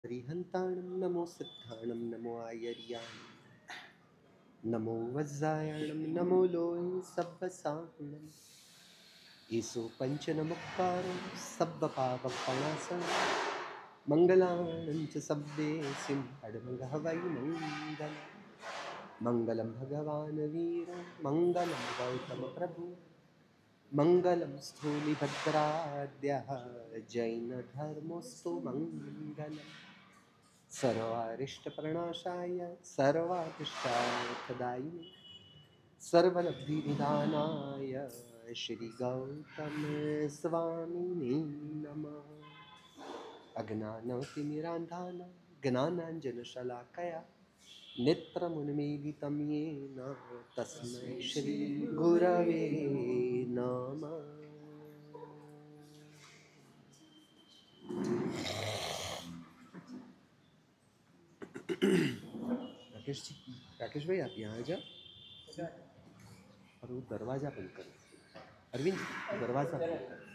हरिहन्ताणं नमो सिद्धाणं नमो आयर्याणं नमो वज्रायणं नमो लोये सब्बसाहणम् ईसो पञ्चनमुक्तारो सब्बपावपणासनं मङ्गलानं च सब्देसिं हडमगः वै मङ्गलम् मङ्गलं भगवान् वीरो मङ्गलं गौतमप्रभु मङ्गलं स्थूलिभद्राद्यः जैनधर्मोऽस्तु मङ्गलम् सर्वारिष्टप्रणाशाय सर्वाभिष्टार्थदायिने सर्वलब्धिनिधानाय श्रीगौतमस्वामिने नमः। अज्ञानतिमिरान्धानां ज्ञानाञ्जनशलाकया नेत्रमुन्मीलितं येन तस्मै श्रीगुरवे नमः। राकेश भाई आप यहाँ आ जाओ और वो दरवाजा बंद करो। अरविंद दरवाजा बंद करो।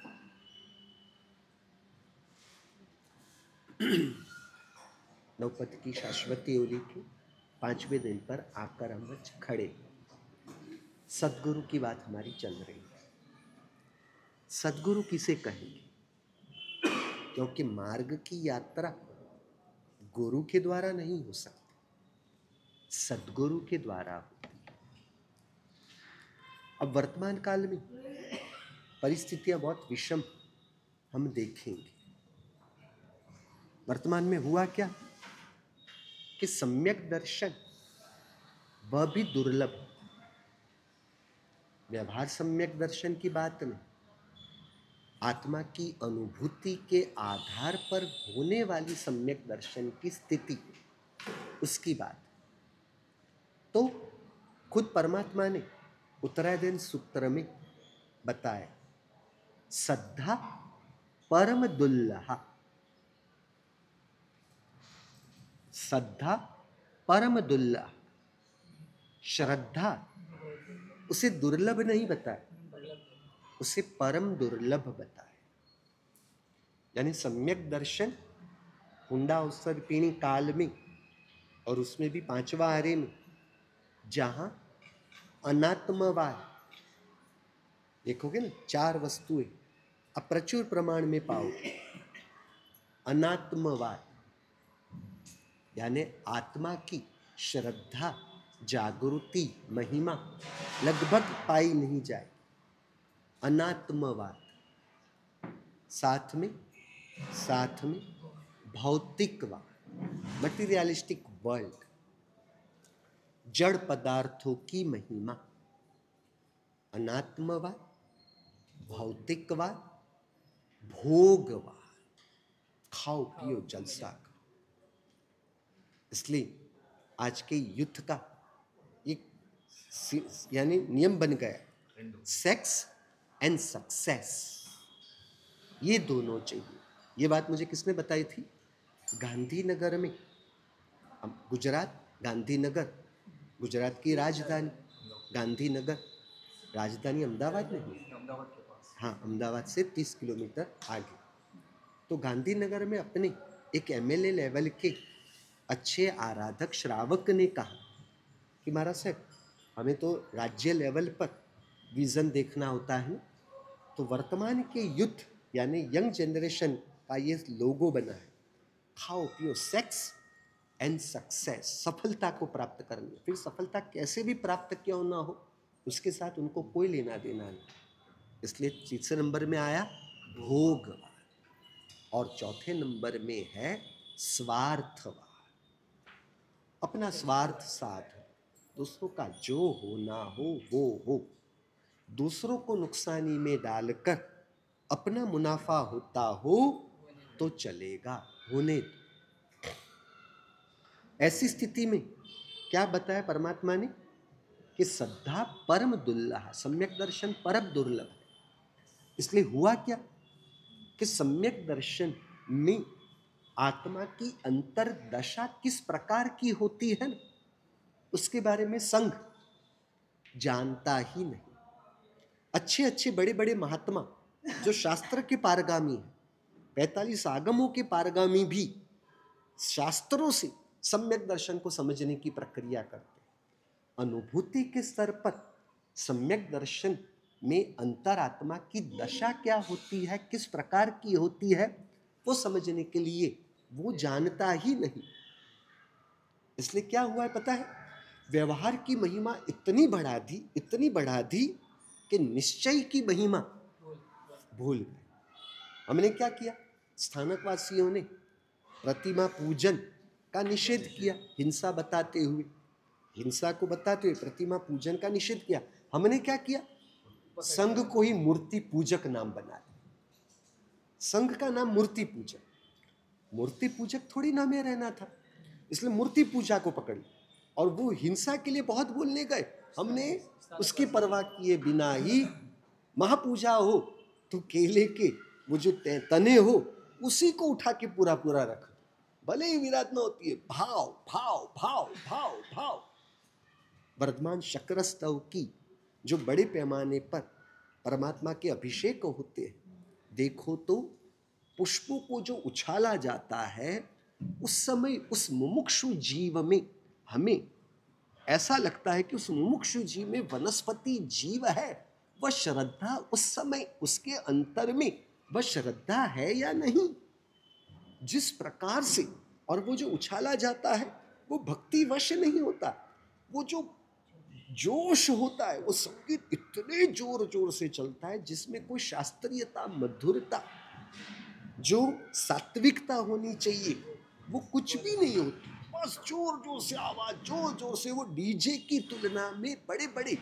नवपथ की शाश्वती होली के 5वें दिन पर आकर हम खड़े। सदगुरु की बात हमारी चल रही है। सदगुरु किसे कहेंगे? क्योंकि मार्ग की यात्रा गुरु के द्वारा नहीं हो सकती, सदगुरु के द्वारा होती है। अब वर्तमान काल में परिस्थितियां बहुत विषम हम देखेंगे। वर्तमान में हुआ क्या कि सम्यक दर्शन वह भी दुर्लभ। व्यवहार सम्यक दर्शन की बात नहीं, आत्मा की अनुभूति के आधार पर होने वाली सम्यक दर्शन की स्थिति, उसकी बात। तो खुद परमात्मा ने उत्तरायण सूत्र में बताया, श्रद्धा परम दुर्लभ। श्रद्धा परम दुर्लभ। श्रद्धा उसे दुर्लभ नहीं बताया, उसे परम दुर्लभ बताया। यानी सम्यक दर्शन हुंडा अवसर पीणी काल में, और उसमें भी 5वां आर्य में, जहां अनात्मवाद देखोगे ना, 4 वस्तुएं अब प्रचुर प्रमाण में पाओगे। अनात्मवाद यानी आत्मा की श्रद्धा, जागृति, महिमा लगभग पाई नहीं जाए। अनात्मवाद साथ में भौतिकवाद, मटीरियलिस्टिक वर्ल्ड, जड़ पदार्थों की महिमा। अनात्मवाद, भौतिकवाद, भोगवाद, खाओ पियो जलसा करो। इसलिए आज के युद्ध का एक यानी नियम बन गया, सेक्स एंड सक्सेस, ये दोनों चाहिए। ये बात मुझे किसने बताई थी? गांधीनगर में, गुजरात, गांधीनगर गुजरात की राजधानी, गांधीनगर राजधानी अहमदाबाद नहीं, हाँ, अहमदाबाद से 30 किलोमीटर आगे। तो गांधीनगर में अपने एक एमएलए लेवल के अच्छे आराधक श्रावक ने कहा कि महाराज साहब, हमें तो राज्य लेवल पर विजन देखना होता है। तो वर्तमान के युद्ध यानी यंग जनरेशन का ये लोगो बना है, खाओ पियो, सेक्स एंड सक्सेस, सफलता को प्राप्त करनी। फिर सफलता कैसे भी प्राप्त क्यों ना हो, उसके साथ उनको कोई लेना देना नहीं। इसलिए तीसरे नंबर में आया भोगवाद, और चौथे नंबर में है स्वार्थवाद। अपना स्वार्थ साध, दूसरों का जो होना हो वो हो, दूसरों को नुकसानी में डालकर अपना मुनाफा होता हो तो चलेगा, होने दो। ऐसी स्थिति में क्या बताया परमात्मा ने कि श्रद्धा परम दुर्लभ, सम्यक दर्शन परम दुर्लभ है। इसलिए हुआ क्या कि सम्यक दर्शन में आत्मा की अंतर्दशा किस प्रकार की होती है ना, उसके बारे में संघ जानता ही नहीं। अच्छे अच्छे बड़े बड़े महात्मा जो शास्त्र के पारगामी हैं, 45 आगमों के पारगामी भी शास्त्रों से सम्यक दर्शन को समझने की प्रक्रिया करते हैं। अनुभूति के स्तर पर सम्यक दर्शन में अंतरात्मा की दशा क्या होती है, किस प्रकार की होती है, वो समझने के लिए वो जानता ही नहीं। इसलिए क्या हुआ है पता है, व्यवहार की महिमा इतनी बढ़ा दी कि निश्चय की महिमा भूल गए। हमने क्या किया, स्थानकवासियों ने प्रतिमा पूजन का निषेध किया, हिंसा को बताते हुए प्रतिमा पूजन का निषेध किया। हमने क्या किया, संघ को ही मूर्ति पूजक नाम बना दिया। संघ का नाम मूर्ति पूजक, मूर्ति पूजक थोड़ी नाम में रहना था, इसलिए मूर्ति पूजा को पकड़ लिया और वो हिंसा के लिए बहुत बोलने गए। हमने उसकी परवाह किए बिना ही महापूजा हो तो केले के वो जो तने हो उसी को उठा के पूरा रख, भले ही विराधना होती है, भाव भाव भाव भाव भाव। वर्धमान शक्रस्तव की जो बड़े पैमाने पर परमात्मा के अभिषेक होते हैं, देखो तो पुष्पों को जो उछाला जाता है उस समय उस मुमुक्षु जीव में हमें ऐसा लगता है कि उस मुमुक्षु जीव में वनस्पति जीव है, वह श्रद्धा उस समय उसके अंतर में वह श्रद्धा है या नहीं, जिस प्रकार से। और वो जो उछाला जाता है वो भक्ति वश नहीं होता, वो जो जोश होता है वो संगीत इतने जोर जोर से चलता है जिसमें कोई शास्त्रीयता, मधुरता, जो सात्विकता होनी चाहिए वो कुछ भी नहीं होती। बस जोर जोर से आवाज, जोर जोर से, वो डीजे की तुलना में बड़े बड़े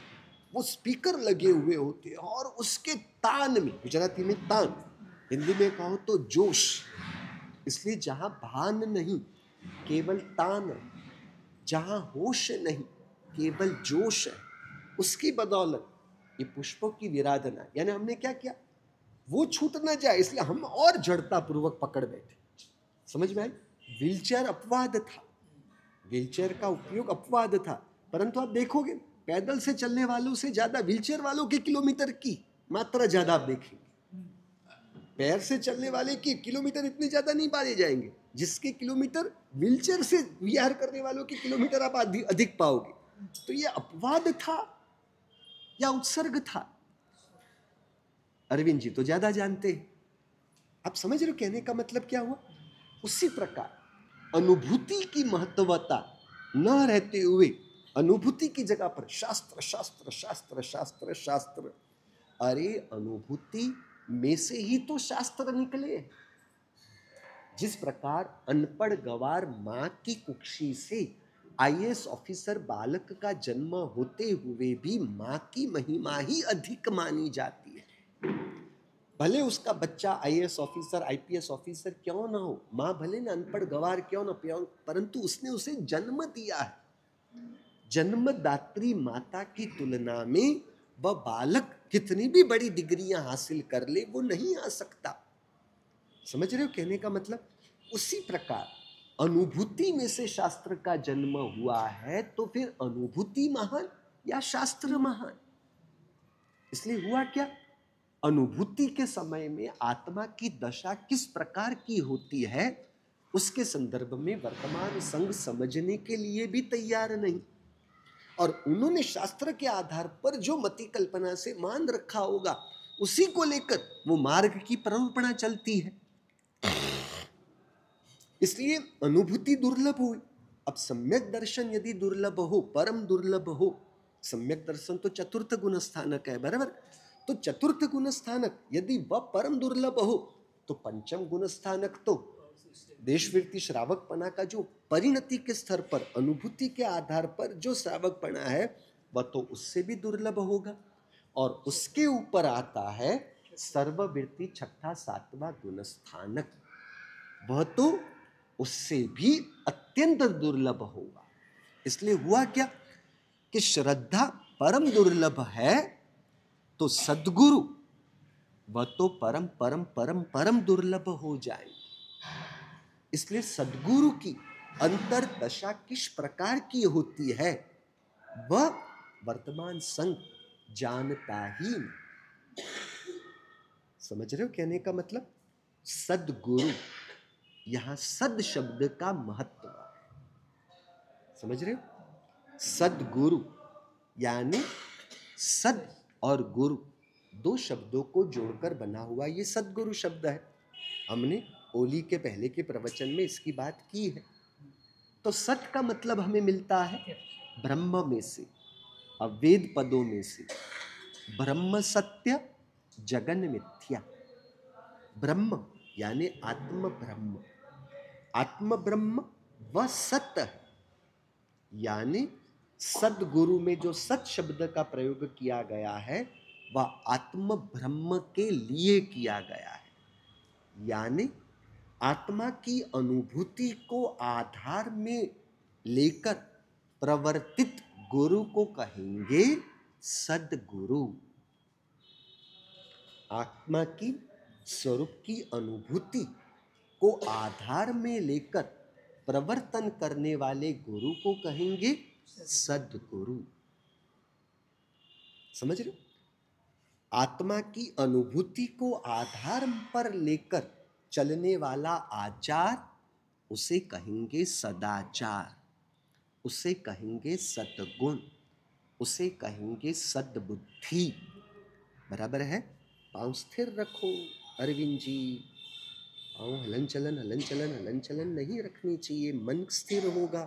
वो स्पीकर लगे हुए होते हैं और उसके तान में, गुजराती में तान, हिंदी में कहो तो जोश। इसलिए जहां भान नहीं केवल तान है, जहां होश नहीं केवल जोश है, उसकी बदौलत ये पुष्पों की विराधना, यानी हमने क्या किया, वो छूट ना जाए इसलिए हम और जड़ता पूर्वक पकड़ बैठे। समझ में आई? व्हीलचेयर अपवाद था, व्हीलचेयर का उपयोग अपवाद था, परंतु आप देखोगे पैदल से चलने वालों से ज्यादा व्हीलचेयर वालों के किलोमीटर की मात्रा ज्यादा आप देखेंगे। पैर से चलने वाले की किलोमीटर इतने ज्यादा नहीं पाए जाएंगे जिसके किलोमीटर व्हीलचेयर से विहार करने वालों के किलोमीटर आप अधिक पाओगे। तो ये अपवाद था या उत्सर्ग था, अरविंद जी तो ज्यादा जानते हैं। आप समझ रहे हो कहने का मतलब क्या हुआ? उसी प्रकार अनुभूति की महत्वता न रहते हुए अनुभूति की जगह पर शास्त्र शास्त्र शास्त्र शास्त्र शास्त्र। अरे अनुभूति में से ही तो शास्त्र निकले। जिस प्रकार अनपढ़ गवार मां की कुक्षी से आईएएस ऑफिसर बालक का जन्म होते हुए भी मां की महिमा ही अधिक मानी जाती है। भले उसका बच्चा आईएएस ऑफिसर, आईपीएस ऑफिसर क्यों ना हो, मां भले ना अनपढ़ गवार क्यों ना, परंतु उसने उसे जन्म दिया है। जन्मदात्री माता की तुलना में वह बालक कितनी भी बड़ी डिग्रियां हासिल कर ले वो नहीं आ सकता। समझ रहे हो कहने का मतलब? उसी प्रकार अनुभूति में से शास्त्र का जन्म हुआ है, तो फिर अनुभूति महान या शास्त्र महान? इसलिए हुआ क्या, अनुभूति के समय में आत्मा की दशा किस प्रकार की होती है उसके संदर्भ में वर्तमान संघ समझने के लिए भी तैयार नहीं। और उन्होंने शास्त्र के आधार पर जो मति कल्पना से मान रखा होगा उसी को लेकर वो मार्ग की प्ररूपणा चलती है। इसलिए अनुभूति दुर्लभ हुई। अब सम्यक दर्शन यदि दुर्लभ हो, परम दुर्लभ हो, सम्यक दर्शन तो चतुर्थ गुण स्थानक है, बराबर? तो चतुर्थ गुण स्थानक यदि वह परम दुर्लभ हो तो पंचम गुण स्थानक तो देशवृत्ति श्रावकपना का जो परिणति के स्तर पर अनुभूति के आधार पर जो श्रावकपना है वह तो उससे भी दुर्लभ होगा। और उसके ऊपर आता है सर्ववृत्ति छठा सातवां गुण स्थानक, वह तो उससे भी अत्यंत दुर्लभ होगा। इसलिए हुआ क्या कि श्रद्धा परम दुर्लभ है तो सद्गुरु वह तो परम परम परम परम दुर्लभ हो जाए। इसलिए सद्गुरु की अंतर दशा किस प्रकार की होती है वह वर्तमान संघ जानता ही नहीं। समझ रहे हो कहने का मतलब? सद्गुरु यहां सद शब्द का महत्व है। समझ रहे हो? सदगुरु यानी सद और गुरु दो शब्दों को जोड़कर बना हुआ ये सदगुरु शब्द है। हमने ओली के पहले के प्रवचन में इसकी बात की है। तो सत का मतलब हमें मिलता है ब्रह्म में से, अवेद पदों में से। ब्रह्म सत्य जगन मिथ्या। ब्रह्म यानी आत्म ब्रह्म, आत्म ब्रह्म वह सत्य है। यानी सदगुरु में जो सत शब्द का प्रयोग किया गया है वह आत्म ब्रह्म के लिए किया गया है। यानी आत्मा की अनुभूति को आधार में लेकर प्रवर्तित गुरु को कहेंगे सदगुरु। आत्मा की स्वरूप की अनुभूति को आधार में लेकर प्रवर्तन करने वाले गुरु को कहेंगे सदगुरु। समझ रहे हो? आत्मा की अनुभूति को आधार पर लेकर चलने वाला आचार उसे कहेंगे सदाचार, उसे कहेंगे सद्गुण, उसे कहेंगे सद्बुद्धि। बराबर है? पांव स्थिर रखो अरविंद जी। पांव हलन चलन हलन चलन हलन चलन नहीं रखनी चाहिए। मन स्थिर होगा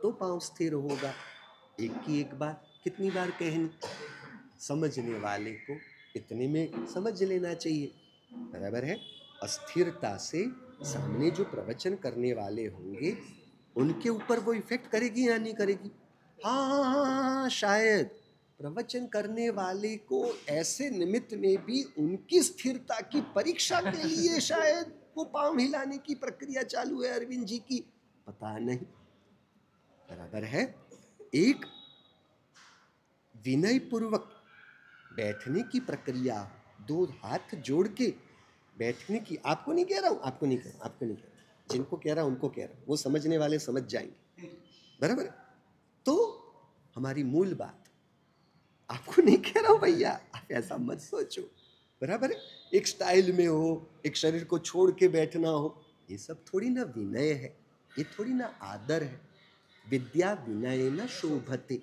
तो पांव स्थिर होगा। एक की एक बात कितनी बार कहनी? समझने वाले को इतने में समझ लेना चाहिए। बराबर है? अस्थिरता से सामने जो प्रवचन करने वाले होंगे उनके ऊपर वो इफेक्ट करेगी या नहीं करेगी? हाँ, शायद प्रवचन करने वाले को ऐसे निमित्त में भी उनकी स्थिरता की परीक्षा के लिए शायद वो पांव हिलाने की प्रक्रिया चालू है अरविंद जी की, पता नहीं। बराबर है? एक विनय पूर्वक बैठने की प्रक्रिया, दो हाथ जोड़ के बैठने की। आपको नहीं कह रहा हूं, आपको नहीं कह रहा हूं, आपको नहीं कह रहा हूं, जिनको कह रहा हूं उनको कह रहा हूं, वो समझने वाले समझ जाएंगे। बराबर? तो हमारी मूल बात, आपको नहीं कह रहा हूं भैया, आप ऐसा मत सोचो। बराबर है? एक स्टाइल में हो, एक शरीर को छोड़ के बैठना हो, ये सब थोड़ी ना विनय है, ये थोड़ी ना आदर है। विद्या विनय न शोभते।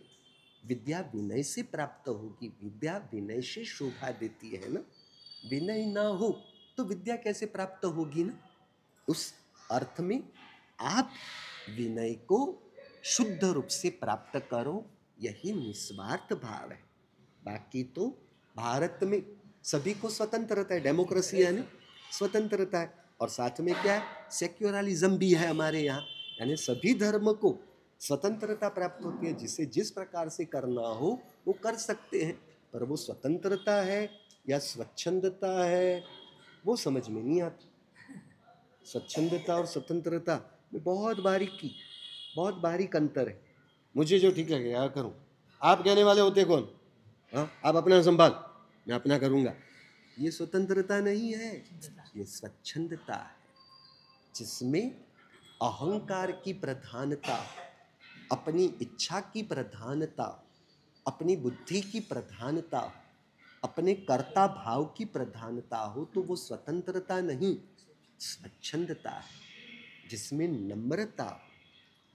विद्या विनय से प्राप्त होगी, विद्या विनय से शोभा देती है ना। विनय ना हो तो विद्या कैसे प्राप्त होगी ना। उस अर्थ में आप विनय को शुद्ध रूप से प्राप्त करो, यही निस्वार्थ भाव है। बाकी तो भारत में सभी को स्वतंत्रता है, डेमोक्रेसी है ना, स्वतंत्रता है। और साथ में क्या है? सेक्युलरिज्म भी है हमारे यहाँ, यानी सभी धर्म को स्वतंत्रता प्राप्त होती है। जिसे जिस प्रकार से करना हो वो कर सकते हैं। पर वो स्वतंत्रता है या स्वच्छंदता है वो समझ में नहीं आता। स्वच्छंदता और स्वतंत्रता में बहुत बारीक अंतर है। मुझे जो ठीक लगे क्या करूं, आप कहने वाले होते कौन? हाँ, आप अपना संभाल, मैं अपना करूंगा। ये स्वतंत्रता नहीं है, ये स्वच्छंदता है, जिसमें अहंकार की प्रधानता, अपनी इच्छा की प्रधानता, अपनी बुद्धि की प्रधानता, अपने कर्ता भाव की प्रधानता हो तो वो स्वतंत्रता नहीं, स्वच्छंदता है। जिसमें नम्रता,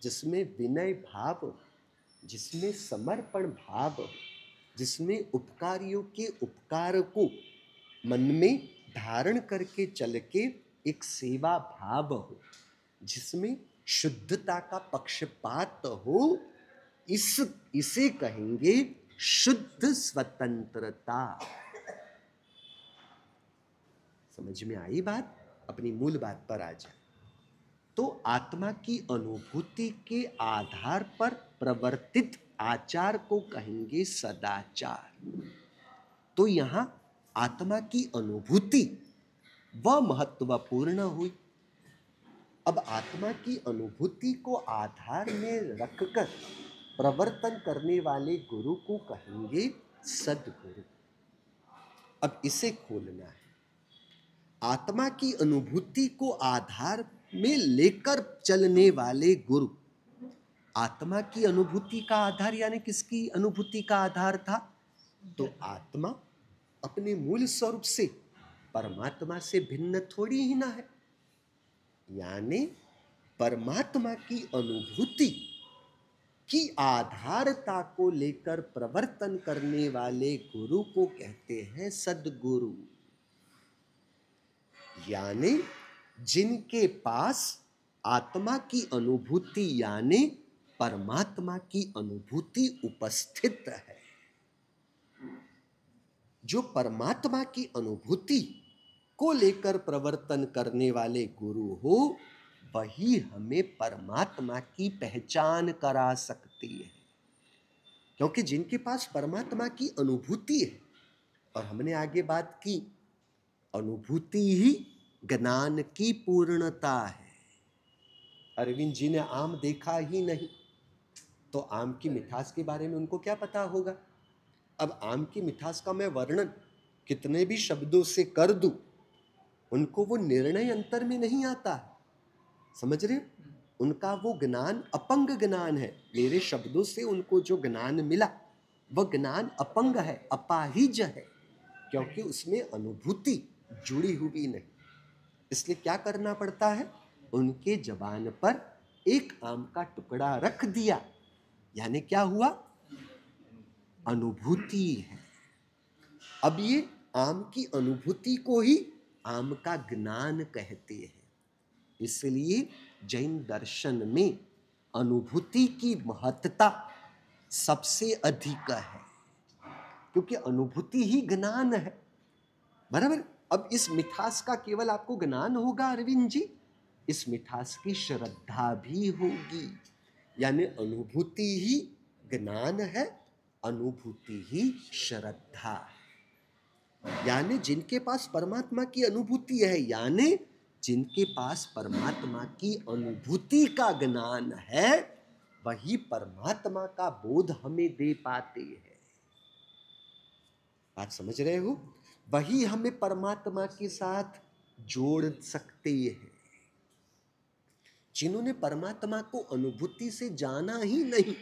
जिसमें विनय भाव, जिसमें समर्पण भाव, जिसमें उपकारियों के उपकार को मन में धारण करके चल के एक सेवा भाव हो, जिसमें शुद्धता का पक्षपात हो, इसे कहेंगे शुद्ध स्वतंत्रता। समझ में आई बात? अपनी मूल बात पर आ जाए तो आत्मा की अनुभूति के आधार पर प्रवर्तित आचार को कहेंगे सदाचार। तो यहां आत्मा की अनुभूति वह महत्वपूर्ण हुई। अब आत्मा की अनुभूति को आधार में रखकर प्रवर्तन करने वाले गुरु को कहेंगे सदगुरु। अब इसे खोलना है। आत्मा की अनुभूति को आधार में लेकर चलने वाले गुरु। आत्मा की अनुभूति का आधार यानी किसकी अनुभूति का आधार था? तो आत्मा अपने मूल स्वरूप से परमात्मा से भिन्न थोड़ी ही ना है। यानी परमात्मा की अनुभूति की आधारता को लेकर प्रवर्तन करने वाले गुरु को कहते हैं सद्गुरु। यानी जिनके पास आत्मा की अनुभूति यानी परमात्मा की अनुभूति उपस्थित है। जो परमात्मा की अनुभूति को लेकर प्रवर्तन करने वाले गुरु हो, वही हमें परमात्मा की पहचान करा सकती है। क्योंकि जिनके पास परमात्मा की अनुभूति है, और हमने आगे बात की, अनुभूति ही ज्ञान की पूर्णता है। अरविंद जी ने आम देखा ही नहीं, तो आम की मिठास के बारे में उनको क्या पता होगा। अब आम की मिठास का मैं वर्णन कितने भी शब्दों से कर दूं, उनको वो निर्णय अंतर में नहीं आता। समझ रहे हो? उनका वो ज्ञान अपंग ज्ञान है। मेरे शब्दों से उनको जो ज्ञान मिला वह ज्ञान अपंग है, अपाहिज है, क्योंकि उसमें अनुभूति जुड़ी हुई नहीं। इसलिए क्या करना पड़ता है, उनके जबान पर एक आम का टुकड़ा रख दिया, यानी क्या हुआ, अनुभूति है। अब ये आम की अनुभूति को ही आम का ज्ञान कहते हैं। इसलिए जैन दर्शन में अनुभूति की महत्ता सबसे अधिक है, क्योंकि अनुभूति ही ज्ञान है। बराबर। अब इस मिठास का केवल आपको ज्ञान होगा अरविंद जी, इस मिठास की श्रद्धा भी होगी। यानी अनुभूति ही ज्ञान है, अनुभूति ही श्रद्धा है। यानी जिनके पास परमात्मा की अनुभूति है, यानी जिनके पास परमात्मा की अनुभूति का ज्ञान है, वही परमात्मा का बोध हमें दे पाते हैं। बात समझ रहे हो? वही हमें परमात्मा के साथ जोड़ सकते हैं। जिन्होंने परमात्मा को अनुभूति से जाना ही नहीं,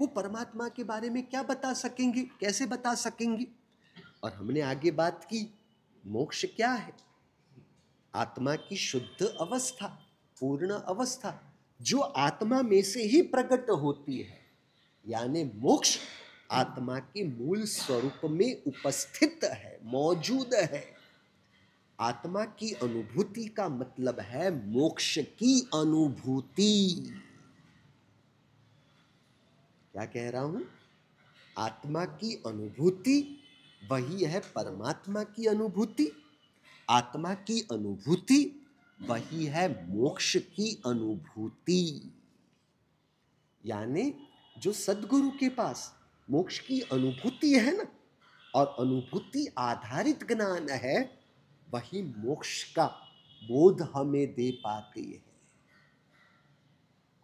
वो परमात्मा के बारे में क्या बता सकेंगे, कैसे बता सकेंगे। और हमने आगे बात की, मोक्ष क्या है, आत्मा की शुद्ध अवस्था, पूर्ण अवस्था, जो आत्मा में से ही प्रकट होती है। यानी मोक्ष आत्मा के मूल स्वरूप में उपस्थित है, मौजूद है। आत्मा की अनुभूति का मतलब है मोक्ष की अनुभूति। क्या कह रहा हूं? आत्मा की अनुभूति वही है परमात्मा की अनुभूति, आत्मा की अनुभूति वही है मोक्ष की अनुभूति। यानी जो सद्गुरु के पास मोक्ष की अनुभूति है ना, और अनुभूति आधारित ज्ञान है, वही मोक्ष का बोध हमें दे पाती है।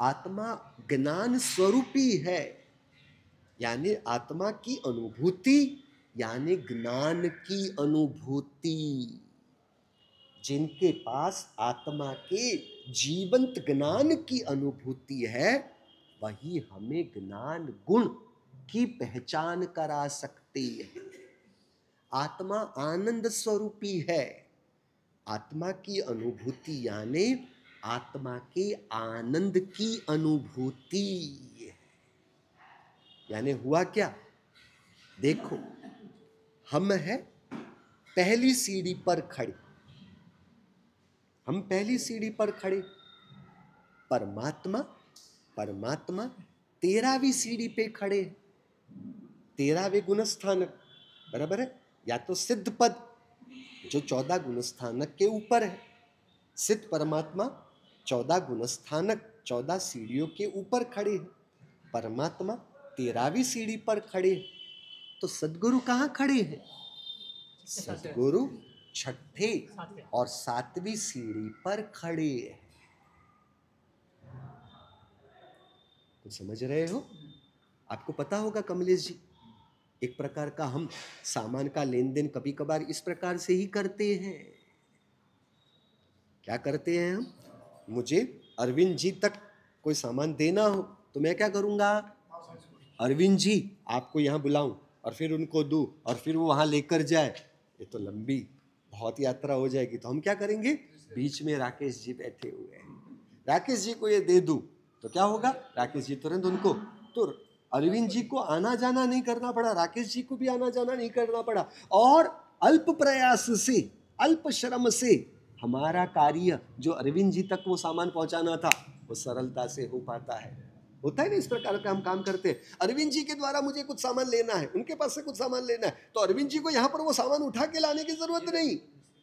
आत्मा ज्ञान स्वरूपी है, यानी आत्मा की अनुभूति यानी ज्ञान की अनुभूति। जिनके पास आत्मा के जीवंत ज्ञान की अनुभूति है, वही हमें ज्ञान गुण की पहचान करा सकती है। आत्मा आनंद स्वरूपी है। आत्मा की अनुभूति यानी आत्मा के आनंद की अनुभूति। यानी हुआ क्या, देखो हम हैं पहली सीढ़ी पर खड़े, हम पहली सीढ़ी पर खड़े, परमात्मा 13वीं सीढ़ी पे खड़े, 13वें गुणस्थानक। बराबर है? या तो सिद्ध पद जो 14 गुणस्थानक के ऊपर है, सिद्ध परमात्मा 14 गुणस्थानक 14 सीढ़ियों के ऊपर खड़े हैं, परमात्मा 13वीं सीढ़ी पर खड़े हैं। तो सद्गुरु कहाँ खड़े हैं? सद्गुरु 6ठे और 7वीं सीढ़ी पर खड़े हैं। तो समझ रहे हो? आपको पता होगा कमलेश जी, एक प्रकार का हम सामान का लेन देन कभी कभार इस प्रकार से ही करते हैं। क्या करते हैं हम? मुझे अरविंद जी तक कोई सामान देना हो तो मैं क्या करूंगा, अरविंद जी आपको यहाँ बुलाऊं और फिर उनको दूं और फिर वो वहाँ लेकर जाए, ये तो लंबी बहुत यात्रा हो जाएगी। तो हम क्या करेंगे, बीच में राकेश जी बैठे हुए हैं, राकेश जी को ये दे दूं तो क्या होगा, राकेश जी तुरंत उनको, तो अरविंद जी को आना जाना नहीं करना पड़ा, राकेश जी को भी आना जाना नहीं करना पड़ा, और अल्प प्रयास से, अल्प श्रम से हमारा कार्य जो अरविंद जी तक वो सामान पहुंचाना था वो सरलता से हो पाता है। होता है ना, इस प्रकार का हम काम करते हैं। अरविंद जी के द्वारा मुझे कुछ सामान लेना है, उनके पास से कुछ सामान लेना है, तो अरविंद जी को यहाँ पर वो सामान उठा के लाने की जरूरत नहीं,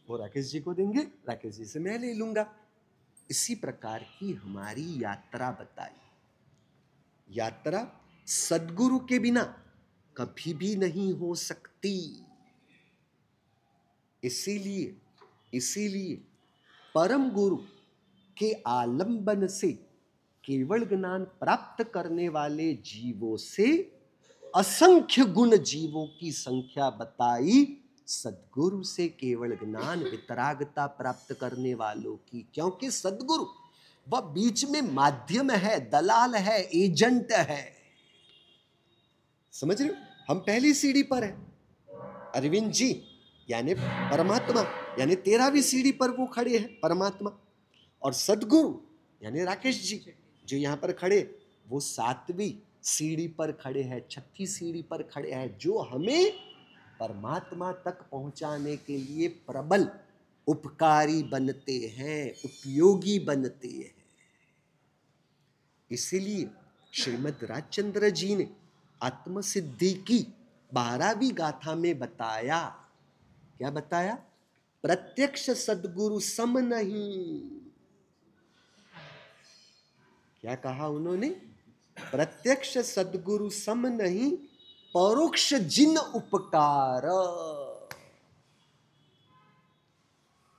वो राकेश जी को देंगे, राकेश जी से मैं ले लूंगा। इसी प्रकार की हमारी यात्रा बताई। यात्रा सद्गुरु के बिना कभी भी नहीं हो सकती। इसीलिए परम गुरु के आलंबन से केवल ज्ञान प्राप्त करने वाले जीवों से असंख्य गुण जीवों की संख्या बताई, सद्गुरु से केवल ज्ञान वितरागता प्राप्त करने वालों की, क्योंकि सद्गुरु वह बीच में माध्यम है, दलाल है, एजेंट है। समझ रहे हो, हम पहली सीढ़ी पर है, अरविंद जी यानी परमात्मा, यानी 13वीं सीढ़ी पर वो खड़े हैं परमात्मा, और सद्गुरु यानी राकेश जी जो यहाँ पर खड़े, वो 7वीं सीढ़ी पर खड़े हैं, 6थी सीढ़ी पर खड़े हैं, जो हमें परमात्मा तक पहुंचाने के लिए प्रबल उपकारी बनते हैं, उपयोगी बनते हैं। इसीलिए श्रीमद् राजचंद्र जी ने आत्मसिद्धि की 12वीं गाथा में बताया, क्या बताया, प्रत्यक्ष सद्गुरु सम नहीं। क्या कहा उन्होंने, प्रत्यक्ष सद्गुरु सम नहीं, परोक्ष जिन उपकार।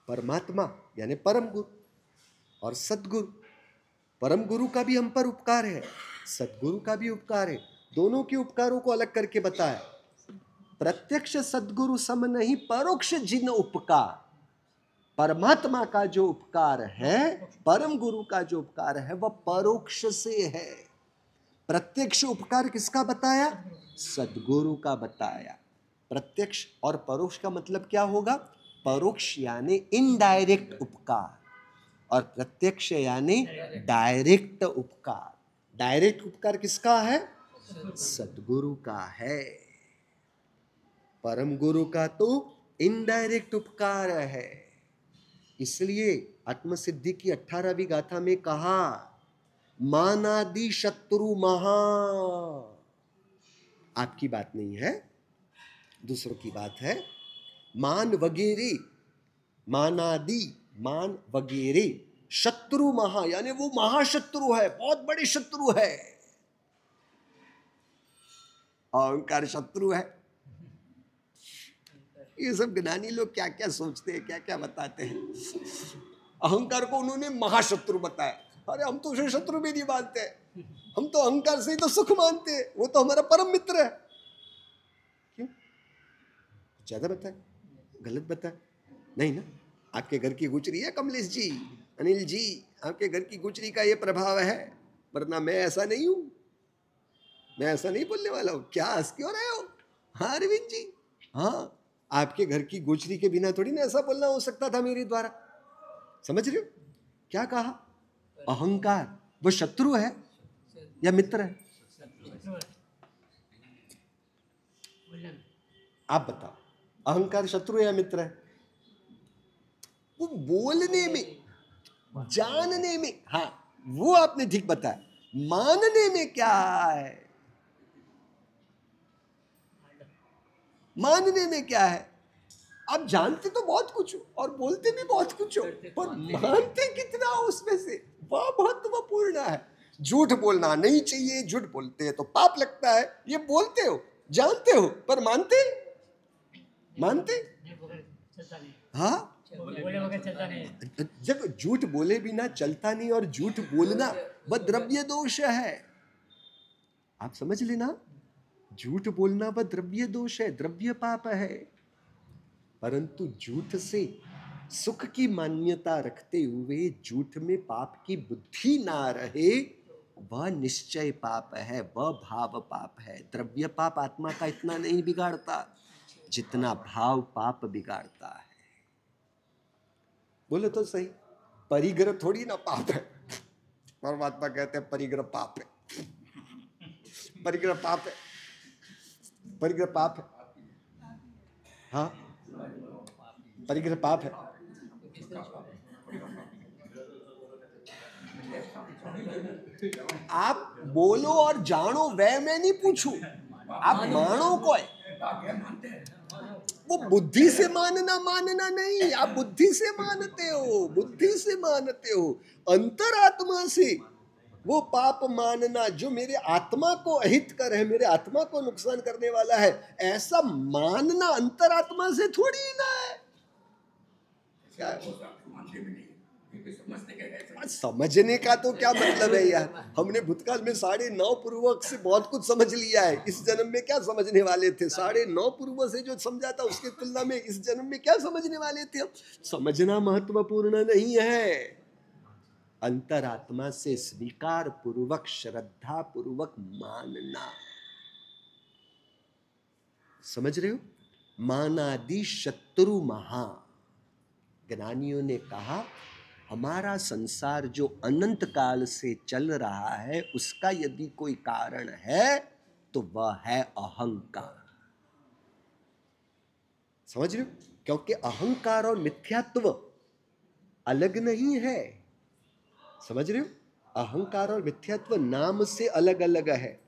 परमात्मा यानी परम गुरु और सद्गुरु, परम गुरु का भी हम पर उपकार है, सद्गुरु का भी उपकार है, दोनों के उपकारों को अलग करके बताया। प्रत्यक्ष सद्गुरु सम नहीं, परोक्ष जिन उपकार। परमात्मा का जो उपकार है, परम गुरु का जो उपकार है, वह परोक्ष से है। प्रत्यक्ष उपकार किसका बताया, सद्गुरु का बताया। प्रत्यक्ष और परोक्ष का मतलब क्या होगा, परोक्ष यानी इनडायरेक्ट उपकार और प्रत्यक्ष यानी डायरेक्ट उपकार। डायरेक्ट उपकार किसका है, सद्गुरु का है, परम गुरु का तो इनडायरेक्ट उपकार है। इसलिए आत्मसिद्धि की 18वीं गाथा में कहा, मानादि शत्रु महा। आपकी बात नहीं है, दूसरों की बात है। मान वगैरह, मानादि मान वगैरह, शत्रु महा यानी वो महाशत्रु है, बहुत बड़े शत्रु है। अहंकार शत्रु है। ये सब ज्ञानी लोग क्या क्या सोचते हैं, क्या क्या बताते हैं। अहंकार को उन्होंने महाशत्रु बताया। अरे हम तो उसे शत्रु भी नहीं मानते, हम तो अहंकार से ही तो सुख मानते हैं, वो तो हमारा परम मित्र है। क्यों ज्यादा बताए, गलत बताए नहीं ना। आपके घर की गुचरी है कमलेश जी, अनिल जी, आपके घर की गुचरी का ये प्रभाव है, वरना मैं ऐसा नहीं हूं, मैं ऐसा नहीं बोलने वाला हूं। क्या हंस क्यों रहे हो, हाँ अरविंद जी, हाँ आपके घर की गुचरी के बिना थोड़ी ना ऐसा बोलना हो सकता था मेरे द्वारा। समझ रहे हो क्या कहा, अहंकार वो शत्रु है या मित्र है, आप बताओ, अहंकार शत्रु है या मित्र है। वो बोलने में, जानने में, हाँ वो आपने ठीक बताया, मानने में क्या है, मानने में क्या है। आप जानते तो बहुत कुछ हो और बोलते भी बहुत कुछ हो, पर मानते कितना हो उसमें से, वह महत्वपूर्ण है। झूठ बोलना नहीं चाहिए, झूठ बोलते हैं तो पाप लगता है, ये बोलते हो, जानते हो, पर मानते, मानते, हाँ जब झूठ बोले बिना चलता नहीं, और झूठ बोलना वह द्रव्य दोष है। आप समझ लेना, झूठ बोलना वह द्रव्य दोष है, द्रव्य पाप है। परंतु झूठ से सुख की मान्यता रखते हुए झूठ में पाप की बुद्धि ना रहे, वह निश्चय पाप है, वह भाव पाप है। द्रव्य पाप आत्मा का इतना नहीं बिगाड़ता जितना भाव पाप बिगाड़ता है। बोले तो सही, परिग्रह थोड़ी ना पाप है। परमात्मा कहते हैं परिग्रह पाप है, परिग्रह पाप है, परिग्रह पाप है। हाँ, परिग्रह पाप है। आप बोलो और जानो, वह मैं नहीं पूछू, आप मानो को है। वो बुद्धि से मानना मानना नहीं, आप बुद्धि से मानते हो, बुद्धि से मानते हो। अंतरात्मा से वो पाप मानना जो मेरे आत्मा को अहितकर है, मेरे आत्मा को नुकसान करने वाला है, ऐसा मानना अंतरात्मा से थोड़ी ना है। समझने का तो क्या मतलब है यार, हमने भूतकाल में 9.5 पूर्वक से बहुत कुछ समझ लिया है, इस जन्म में क्या समझने वाले थे? 9.5 पूर्व से जो समझा था उसके तुलना में इस जन्म में क्या समझने वाले थे हम? समझना महत्वपूर्ण नहीं है, अंतरात्मा से स्वीकार पूर्वक, श्रद्धा पूर्वक मानना। समझ रहे हो? मानादि शत्रु महा। ज्ञानियों ने कहा हमारा संसार जो अनंत काल से चल रहा है उसका यदि कोई कारण है तो वह है अहंकार। समझ रहे हो? क्योंकि अहंकार और मिथ्यात्व अलग नहीं है। समझ रहे हो? अहंकार और मिथ्यात्व नाम से अलग अलग है।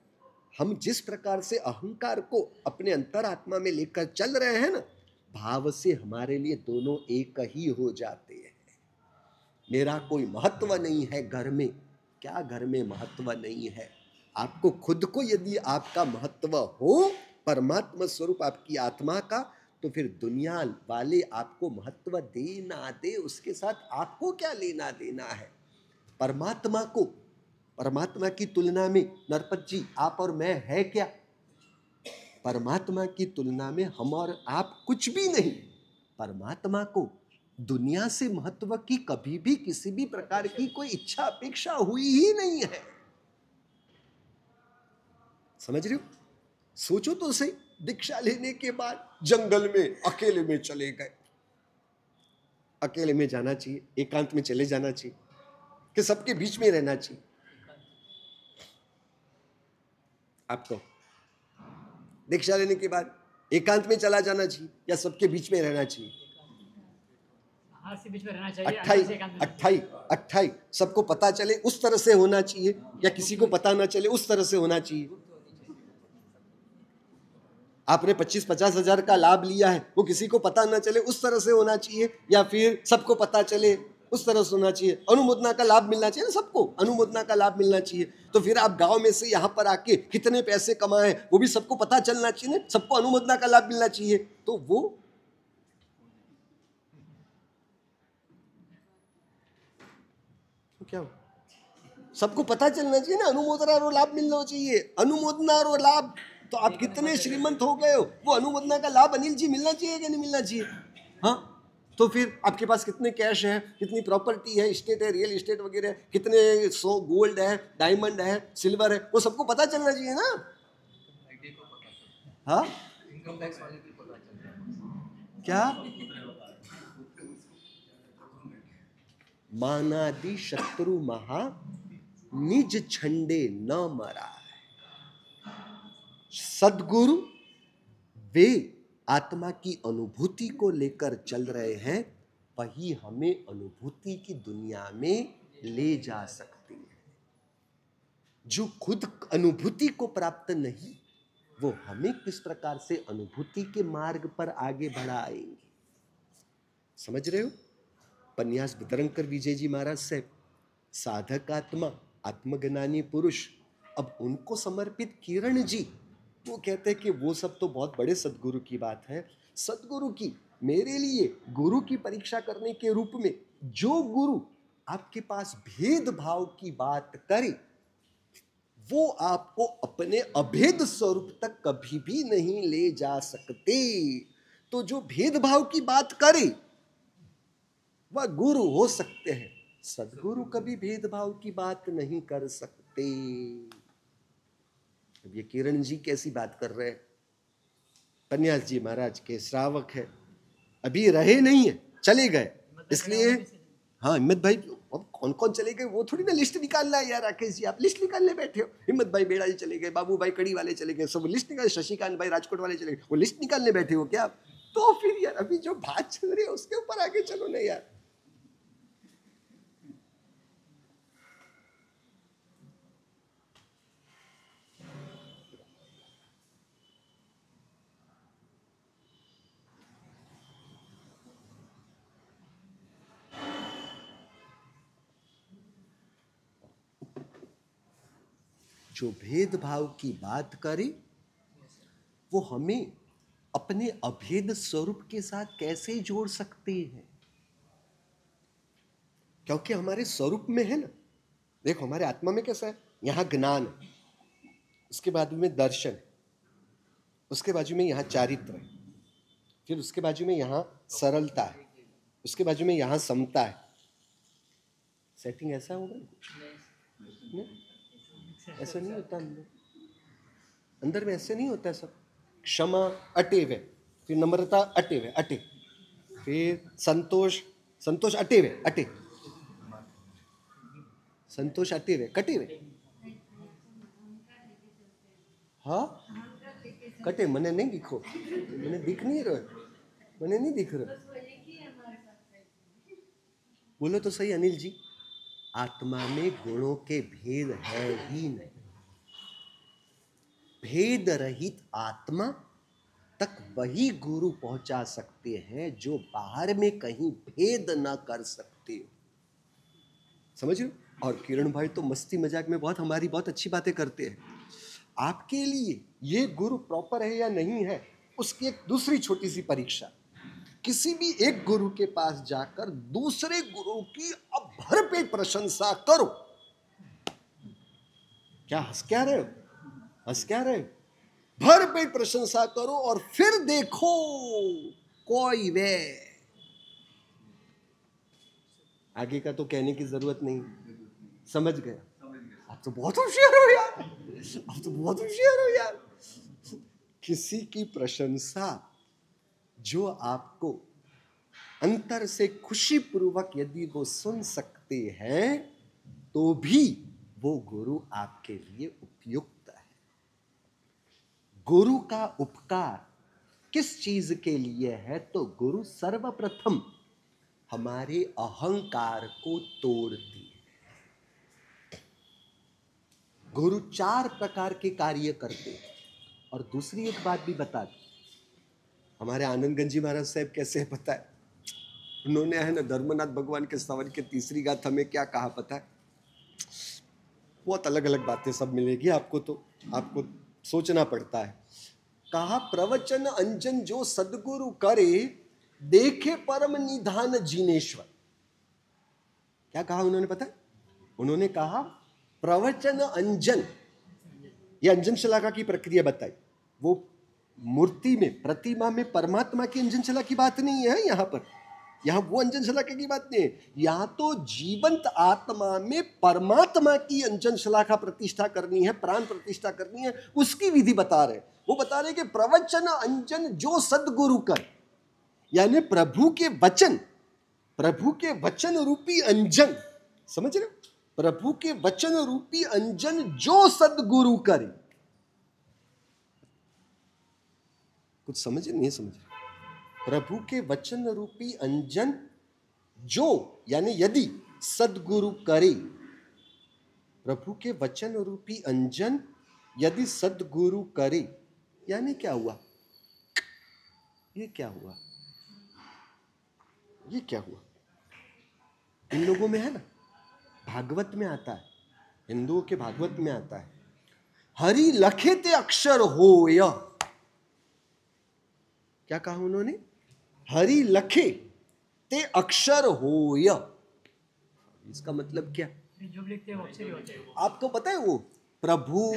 हम जिस प्रकार से अहंकार को अपने अंतरात्मा में लेकर चल रहे हैं ना, भाव से हमारे लिए दोनों एक ही हो जाते हैं। मेरा कोई महत्व नहीं है घर में, क्या घर में महत्व नहीं है? आपको खुद को यदि आपका महत्व हो, परमात्मा स्वरूप आपकी आत्मा का, तो फिर दुनिया वाले आपको महत्व दे ना दे, उसके साथ आपको क्या लेना देना है? परमात्मा को, परमात्मा की तुलना में नरपत जी आप और मैं है क्या? परमात्मा की तुलना में हम और आप कुछ भी नहीं। परमात्मा को दुनिया से महत्व की कभी भी किसी भी प्रकार की कोई इच्छा अपेक्षा हुई ही नहीं है। समझ रहे हो? सोचो तो सही, दीक्षा लेने के बाद जंगल में अकेले में चले गए। अकेले में जाना चाहिए, एकांत में चले जाना चाहिए कि सबके बीच में रहना चाहिए? आपको दीक्षा लेने के बाद एकांत में चला जाना चाहिए या सबके बीच में रहना चाहिए? बीच में रहना चाहिए। 28 सबको पता चले उस तरह से होना चाहिए या किसी को पता ना चले उस तरह से होना चाहिए? आपने 25-50 हजार का लाभ लिया है, वो किसी को पता ना चले उस तरह से होना चाहिए या फिर सबको पता चले उस तरह से होना चाहिए? अनुमोदना का लाभ मिलना चाहिए ना, सबको अनुमोदना का लाभ मिलना चाहिए। तो फिर आप गांव में से यहाँ पर आके कितने पैसे कमाए वो भी सबको पता चलना चाहिए ना, सबको अनुमोदना का लाभ मिलना चाहिए। तो वो क्या हो? सबको पता चलना चाहिए ना, अनुमोदना और लाभ मिलना चाहिए। अनुमोदना और लाभ, तो आप कितने श्रीमंत हो गए हो, वो अनुमोदना का लाभ अनिल जी मिलना चाहिए कि नहीं मिलना चाहिए? हाँ, तो फिर आपके पास कितने कैश है, कितनी प्रॉपर्टी है, स्टेट है, रियल एस्टेट वगैरह, कितने गोल्ड है, डायमंड है, सिल्वर है, वो सबको पता चलना चाहिए ना। हाँ, क्या? मानादि शत्रु महा निज छंडे न मरा। सद्गुरु वे आत्मा की अनुभूति को लेकर चल रहे हैं, वही हमें अनुभूति की दुनिया में ले जा सकते हैं। जो खुद अनुभूति को प्राप्त नहीं, वो हमें किस प्रकार से अनुभूति के मार्ग पर आगे बढ़ाएंगे? समझ रहे हो? पन्यास बतरंकर विजय जी महाराज साहब, साधक आत्मा, आत्मज्ञानी पुरुष, अब उनको समर्पित किरण जी, वो कहते हैं कि वो सब तो बहुत बड़े सदगुरु की बात है। सदगुरु की, मेरे लिए गुरु की परीक्षा करने के रूप में जो गुरु आपके पास भेदभाव की बात करे, वो आपको अपने अभेद स्वरूप तक कभी भी नहीं ले जा सकते। तो जो भेदभाव की बात करे वह गुरु हो सकते हैं, सदगुरु कभी भेदभाव की बात नहीं कर सकते। अब ये किरण जी कैसी बात कर रहे हैं? पन्यास जी महाराज के श्रावक है, अभी रहे नहीं है, चले गए। इसलिए हाँ हिम्मत भाई, अब कौन कौन चले गए वो थोड़ी ना लिस्ट निकालना है यार। राकेश जी आप लिस्ट निकालने बैठे हो, हिम्मत भाई बेड़ा जी चले गए, बाबू भाई कड़ी वाले चले गए, सब लिस्ट निकाल, शशिकांत भाई राजकोट वाले चले गए, वो लिस्ट निकालने बैठे हो क्या आप? तो फिर यार अभी जो बात चल रही है उसके ऊपर आगे चलो ना यार। जो भेदभाव की बात करे वो हमें अपने अभेद स्वरूप के साथ कैसे जोड़ सकते हैं? क्योंकि हमारे स्वरूप में है ना। देखो हमारे आत्मा में कैसा है, यहां ज्ञान है, उसके बाजू में दर्शन है, उसके बाजू में यहां चारित्र है, फिर उसके बाजू में यहां सरलता है, उसके बाजू में यहां समता है। सेटिंग ऐसा होगा नहीं? ऐसा नहीं होता अंदर में ऐसे नहीं होता सब। क्षमा अटेव है, फिर नम्रता अटेव है, अटे, फिर संतोष, संतोष अटेव है, अटे, संतोष अटेव है, कटेव है। हाँ कटे मने नहीं दिखो, मैंने दिख नहीं रहा, मैंने नहीं दिख रहा। बोलो तो सही अनिल जी, आत्मा में गुणों के भेद है ही नहीं। भेद रहित आत्मा तक वही गुरु पहुंचा सकते हैं जो बाहर में कहीं भेद ना कर सकते हो। समझ रहे हो? और किरण भाई तो मस्ती मजाक में बहुत हमारी बहुत अच्छी बातें करते हैं। आपके लिए ये गुरु प्रॉपर है या नहीं है उसकी एक दूसरी छोटी सी परीक्षा, किसी भी एक गुरु के पास जाकर दूसरे गुरु की अब भरपेट प्रशंसा करो। क्या हंस क्या रहे हो, हंस क्या रहे हो? भरपेट प्रशंसा करो और फिर देखो कोई वे। आगे का तो कहने की जरूरत नहीं, समझ गया। आप तो बहुत होशियार हो यार, आप तो बहुत होशियार हो यार। किसी की प्रशंसा जो आपको अंतर से खुशी पूर्वक यदि वो सुन सकते हैं तो भी वो गुरु आपके लिए उपयुक्त है। गुरु का उपकार किस चीज के लिए है? तो गुरु सर्वप्रथम हमारे अहंकार को तोड़ती है। गुरु 4 प्रकार के कार्य करते हैं। और दूसरी एक बात भी बता दी, हमारे आनंदगंज जी महाराज साहब कैसे है पता है? उन्होंने है ना धर्मनाथ भगवान के स्तवन के तीसरी गाथा में क्या कहा पता है? बहुत अलग अलग बातें सब मिलेगी आपको, तो आपको सोचना पड़ता है। कहा प्रवचन अंजन जो सदगुरु करे देखे परम निधान जिनेश्वर। क्या कहा उन्होंने पता है? उन्होंने कहा प्रवचन अंजन, ये अंजन शलाका की प्रक्रिया बताई। वो मूर्ति में प्रतिमा में परमात्मा की अंजन शला की बात नहीं है यहाँ पर, यहाँ वो अंजन शलाका की बात नहीं है। यहाँ तो जीवंत आत्मा में परमात्मा की अंजन शलाका प्रतिष्ठा करनी है, प्राण प्रतिष्ठा करनी है, उसकी विधि बता रहे। वो बता रहे कि प्रवचन अंजन जो सदगुरु कर, यानी प्रभु के वचन, प्रभु के वचन रूपी अंजन, समझ रहे हो? प्रभु के वचन रूपी अंजन जो सदगुरु करे। कुछ समझ नहीं समझ रहे? प्रभु के वचन रूपी अंजन जो, यानी यदि सदगुरु करे, प्रभु के वचन रूपी अंजन यदि सदगुरु करे, यानी क्या हुआ? ये क्या हुआ? ये क्या हुआ? इन लोगों में है ना, भागवत में आता है, हिंदुओं के भागवत में आता है, हरि लखे ते अक्षर होय। क्या कहा उन्होंने? हरि लखे ते अक्षर होय। इसका मतलब क्या? जो लिखते हैं वो अक्षर ही होते हैं। आपको पता है वो प्रभु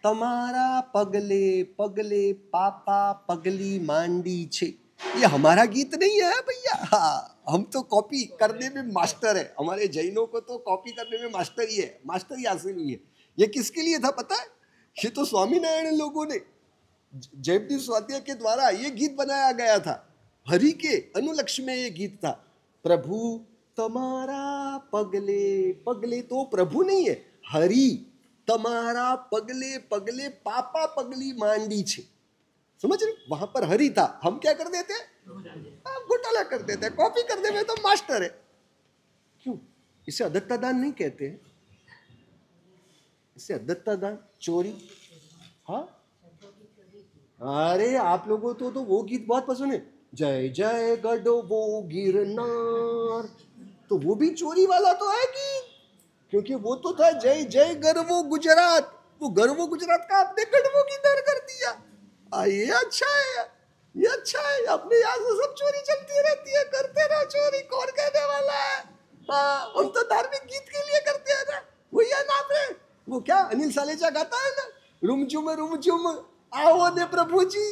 तमारा पगले पगले पापा पगली मांडी छे, ये हमारा गीत नहीं है भैया। हाँ, हम तो कॉपी करने में मास्टर है, हमारे जैनों को तो कॉपी करने में मास्टर ही है, मास्टर ही हासिल हुई है। ये किसके लिए था पता है? ये तो स्वामीनारायण लोगों ने, जयदेव स्वाध्याय के द्वारा ये गीत बनाया गया था। हरि के अनुलक्ष्य में ये गीत था। प्रभु तमारा पगले पगले तो प्रभु नहीं है, हरि तमारा पगले पगले पापा पगली मांडी छे। समझ रहे? वहां पर हरि था, हम क्या कर देते? घोटाला कर देते, कॉपी कर देते, तो मास्टर है। क्यों? इसे अदत्ता दान नहीं कहते हैं, इसे अदत्ता दान, चोरी। हाँ, अरे आप लोगों तो वो गीत बहुत पसंद है, जय जय गढ़ो वो गिरनार, तो वो भी चोरी वाला तो है कि, क्योंकि वो तो था जय जय गर्वो गुजरात, वो गर्वो गुजरात का आपने गढ़वो की दर कर दिया। ये अच्छा है, ये अच्छा है, अपने यहाँ से सब चोरी चलती रहती है, करते रहो चोरी, कौन कहने वाला है? हम तो धार्मिक गीत के लिए करते हैं ना, वही है ना आपने, वो क्या अनिल सालेचा गाता है ना, रुमझुम आओ ने प्रभु जी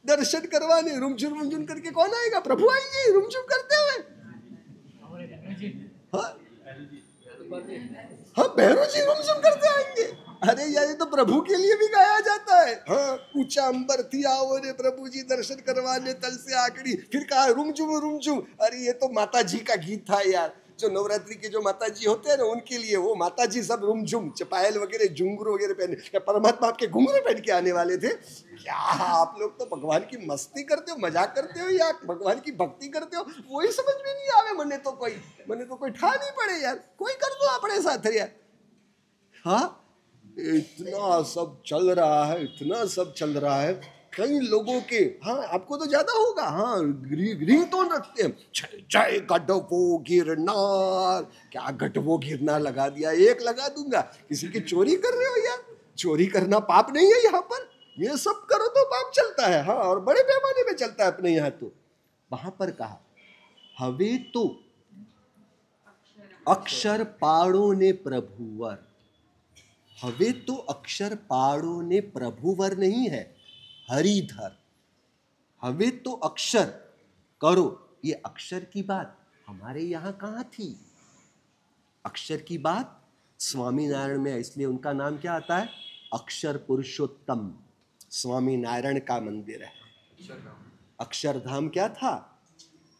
दर्शन करवाने, रुमझुम करके कौन आएगा? प्रभु आएंगे रुमझुम करते हुए। हाँ, भैरव जी रुमझुम करते आएंगे। अरे यार, ये तो प्रभु के लिए भी गाया जाता है। हाँ, ऊंचा अंबर थी आओ रे प्रभु जी दर्शन करवाने, तल से आकड़ी, फिर कहा रुमझुम। अरे ये तो माता जी का गीत था यार, जो नवरात्रि के जो माता जी होते हैं ना, उनके लिए वो माता जी सब रुमझुम चपायल वगैरह घुंघरू वगैरह पहने। क्या परमात्मा आपके घुंघरू पहन के आने वाले थे क्या? आप लोग तो भगवान की मस्ती करते हो, मजाक करते हो, या भगवान की भक्ति करते हो, वही समझ में नहीं आवे। मने तो कोई ठा नहीं पड़े यार, कोई कर दो अपने साथ यार। हाँ, इतना सब चल रहा है, इतना सब चल रहा है, कई लोगों के, हाँ आपको तो ज्यादा होगा, हाँ रिंगटोन रखते हैं, जय गढ़वो गिरनार। क्या गढ़वो गिरनार लगा दिया? एक लगा दूंगा। किसी की चोरी कर रहे हो यार? चोरी करना पाप नहीं है यहाँ पर, ये सब करो तो पाप चलता है। हाँ, और बड़े पैमाने में चलता है अपने यहाँ। तो वहां पर कहा हवे तो अक्षर पाड़ो ने प्रभुवर, हवे तो अक्षर पाड़ो ने प्रभुवर नहीं है, हरिधर। हवे तो अक्षर करो, ये अक्षर की बात हमारे यहाँ कहाँ थी? अक्षर की बात स्वामीनारायण में, इसलिए उनका नाम क्या आता है? अक्षर पुरुषोत्तम। स्वामीनारायण का मंदिर है। अक्षरधाम क्या था?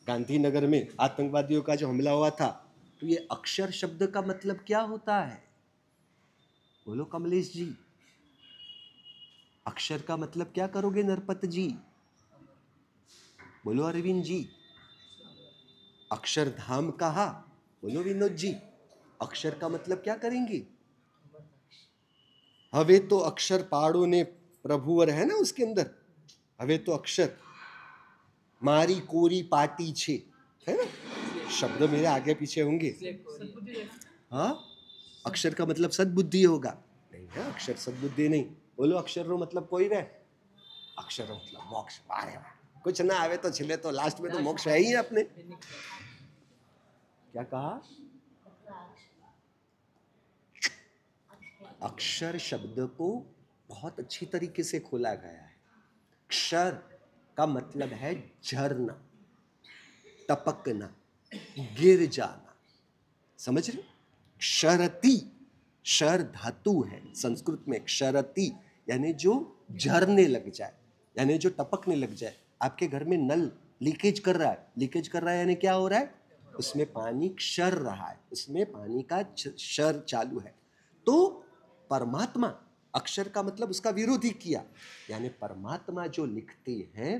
गांधीनगर में आतंकवादियों का जो हमला हुआ था, तो ये अक्षर शब्द का मतलब क्या होता है? बोलो कमलेश जी, अक्षर का मतलब क्या करोगे नरपत जी? बोलो अरविंद जी। अक्षरधाम कहा, बोलो विनोद जी। अक्षर का मतलब क्या करेंगे? हवे तो अक्षर पाड़ो ने प्रभुवर है ना उसके अंदर, हवे तो अक्षर मारी कोरी पाटी छे, है ना? शब्द मेरे आगे पीछे होंगे। हाँ, अक्षर का मतलब सद्बुद्धि होगा। नहीं है, अक्षर सद्बुद्धि नहीं। बोलो अक्षर रो मतलब कोई वे, अक्षर रो मतलब मोक्ष। अरे कुछ ना आवे तो छिले तो लास्ट में तो मोक्ष है ही अपने। क्या कहा? अक्षर शब्द को बहुत अच्छी तरीके से खोला गया है। अक्षर का मतलब है झरना, टपकना, गिर जाना। समझ रहे? क्षरति, क्षर धातु है संस्कृत में। क्षरति यानी जो झरने लग जाए, यानी जो टपकने लग जाए। आपके घर में नल लीकेज कर रहा है, लीकेज कर रहा है यानी क्या हो रहा है? उसमें पानी क्षर रहा है, उसमें पानी का क्षर चालू है। तो परमात्मा, अक्षर का मतलब उसका विरोधी किया, यानी परमात्मा जो लिखते हैं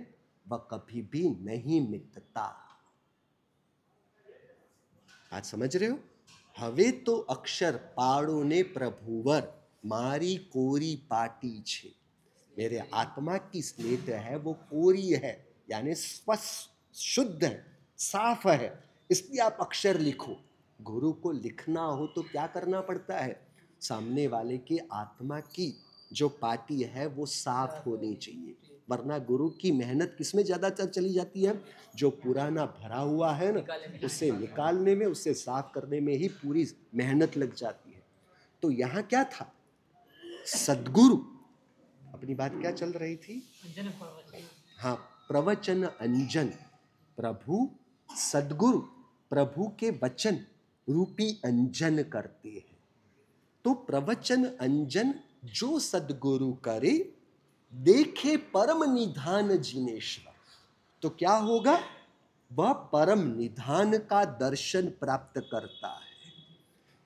वह कभी भी नहीं मिटता। आज समझ रहे हो? हवे तो अक्षर पाड़ो ने प्रभुवर मारी कोरी पाटी छे। मेरे आत्मा की स्लेट है वो कोरी है, यानी स्पष्ट शुद्ध है, साफ है, इसलिए आप अक्षर लिखो। गुरु को लिखना हो तो क्या करना पड़ता है? सामने वाले की आत्मा की जो पाटी है वो साफ होनी चाहिए, वरना गुरु की मेहनत किसमें ज़्यादातर चली जाती है? जो पुराना भरा हुआ है ना, उसे निकालने में, उसे साफ करने में ही पूरी मेहनत लग जाती है। तो यहाँ क्या था? सद्गुरु, अपनी बात क्या चल रही थी? हाँ, प्रवचन अंजन। प्रभु सद्गुरु प्रभु के वचन रूपी अंजन करते हैं। तो प्रवचन अंजन जो सद्गुरु करे, देखे परम निधान जिनेश्वर। तो क्या होगा? वह परम निधान का दर्शन प्राप्त करता है।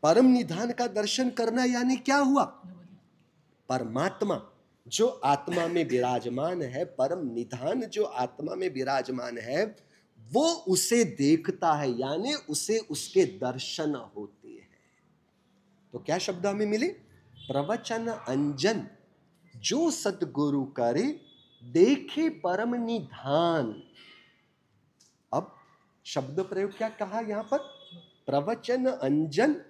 परम निधान का दर्शन करना यानी क्या हुआ? परमात्मा जो आत्मा में विराजमान है, परम निधान जो आत्मा में विराजमान है, वो उसे देखता है, यानी उसे उसके दर्शन होते हैं। तो क्या शब्द हमें मिले? प्रवचन अंजन जो सद्गुरु करे, देखे परम निधान। अब शब्द प्रयोग क्या कहा यहां पर? प्रवचन अंजन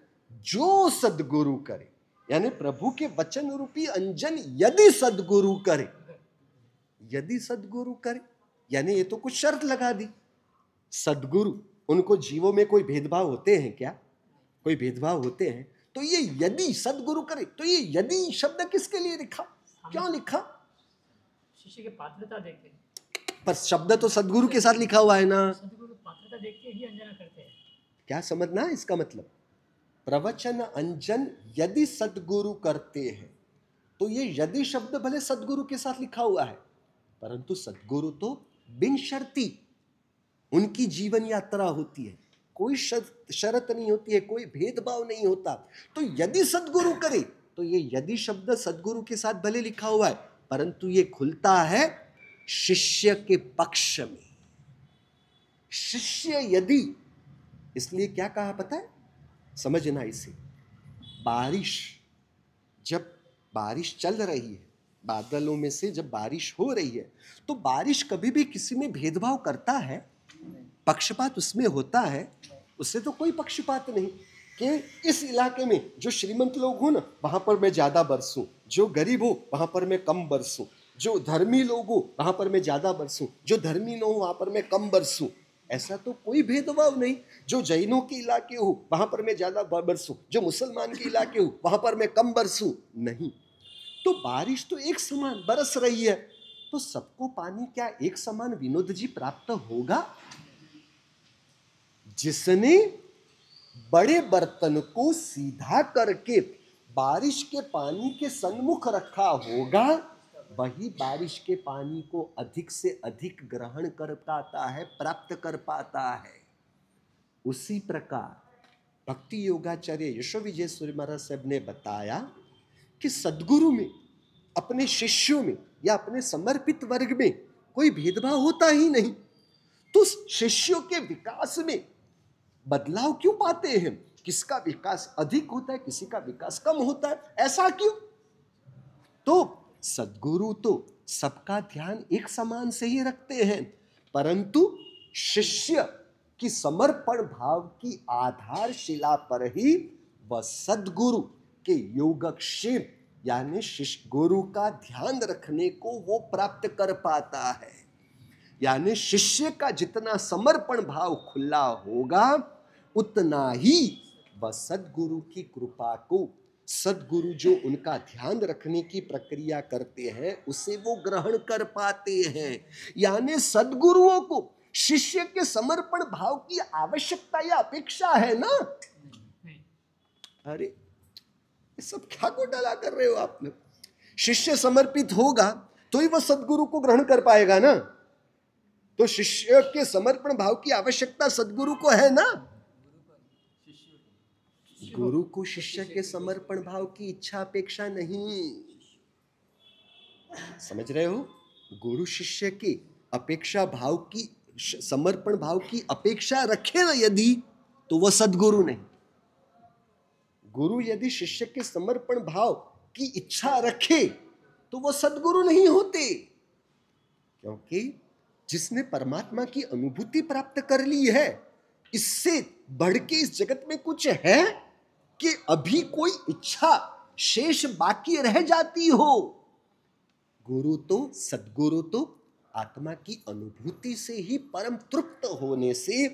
जो सद्गुरु करे, यानी प्रभु के वचन रूपी अंजन यदि सद्गुरु करे, यदि सद्गुरु करे, यानी ये तो कुछ शर्त लगा दी। सद्गुरु, उनको जीवों में कोई भेदभाव होते हैं क्या? कोई भेदभाव होते हैं? तो ये यदि सद्गुरु करे, तो ये यदि शब्द किसके लिए लिखा, क्यों लिखा? शिष्य की पात्रता देखते हैं। पर शब्द तो सद्गुरु के साथ लिखा हुआ है ना। सद्गुरु पात्रता देख के ही अंजना करते हैं। क्या समझना है इसका मतलब? प्रवचन अंजन यदि सद्गुरु करते हैं, तो ये यदि शब्द भले सद्गुरु के साथ लिखा हुआ है, परंतु सद्गुरु तो बिन शर्ती उनकी जीवन यात्रा होती है, कोई शर्त नहीं होती है, कोई भेदभाव नहीं होता। तो यदि सद्गुरु करे, तो ये यदि शब्द सद्गुरु के साथ भले लिखा हुआ है, परंतु ये खुलता है शिष्य के पक्ष में। शिष्य यदि, इसलिए क्या कहा पता है? समझना इसे। बारिश, जब बारिश चल रही है, बादलों में से जब बारिश हो रही है, तो बारिश कभी भी किसी में भेदभाव करता है? पक्षपात उसमें होता है? उससे तो कोई पक्षपात नहीं कि इस इलाके में जो श्रीमंत लोग हो ना, वहां पर मैं ज्यादा बरसूं, जो गरीब हो वहां पर मैं कम बरसूं, जो धर्मी लोग हो वहां पर मैं ज्यादा बरसूं, जो धर्मी न हो वहां पर मैं कम बरसूं। ऐसा तो कोई भेदभाव नहीं। जो जैनों के इलाके हो वहां पर मैं ज्यादा बरसूं, जो मुसलमान के इलाके हो वहां पर मैं कम बरसूं, नहीं। तो बारिश तो एक समान बरस रही है, तो सबको पानी क्या एक समान विनोद जी प्राप्त होगा? जिसने बड़े बर्तन को सीधा करके बारिश के पानी के सन्मुख रखा होगा, वही बारिश के पानी को अधिक से अधिक ग्रहण कर पाता है, प्राप्त कर पाता है। उसी प्रकार भक्ति योगाचार्य यशो विजय सूर्य महाराज साहब ने बताया कि सद्गुरु में, अपने शिष्यों में या अपने समर्पित वर्ग में कोई भेदभाव होता ही नहीं। तो शिष्यों के विकास में बदलाव क्यों पाते हैं? किसका विकास अधिक होता है, किसी का विकास कम होता है, ऐसा क्यों? तो सद्गुरु तो सबका ध्यान एक समान से ही रखते हैं, परंतु शिष्य की समर्पण भाव की आधारशिला पर ही वह सद्गुरु के योगक्षेम यानी शिष्य गुरु का ध्यान रखने को वो प्राप्त कर पाता है। यानी शिष्य का जितना समर्पण भाव खुला होगा, उतना ही वह सद्गुरु की कृपा को, सद्गुरु जो उनका ध्यान रखने की प्रक्रिया करते हैं, उसे वो ग्रहण कर पाते हैं। यानी सद्गुरुओं को शिष्य के समर्पण भाव की आवश्यकता या अपेक्षा है ना? अरे ये सब क्या घोटाला कर रहे हो आप लोग? शिष्य समर्पित होगा तो ही वह सद्गुरु को ग्रहण कर पाएगा ना। तो शिष्य के समर्पण भाव की आवश्यकता सद्गुरु को है ना। गुरु को शिष्य के समर्पण भाव की इच्छा अपेक्षा नहीं। समझ रहे हो? गुरु शिष्य की अपेक्षा भाव की, समर्पण भाव की अपेक्षा रखे ना यदि, तो वह सद्गुरु नहीं। गुरु यदि शिष्य के समर्पण भाव की इच्छा रखे तो वह सद्गुरु नहीं होते, क्योंकि जिसने परमात्मा की अनुभूति प्राप्त कर ली है, इससे बढ़ के इस जगत में कुछ है कि अभी कोई इच्छा शेष बाकी रह जाती हो? गुरु तो, सद्गुरु तो आत्मा की अनुभूति से ही परम तृप्त होने से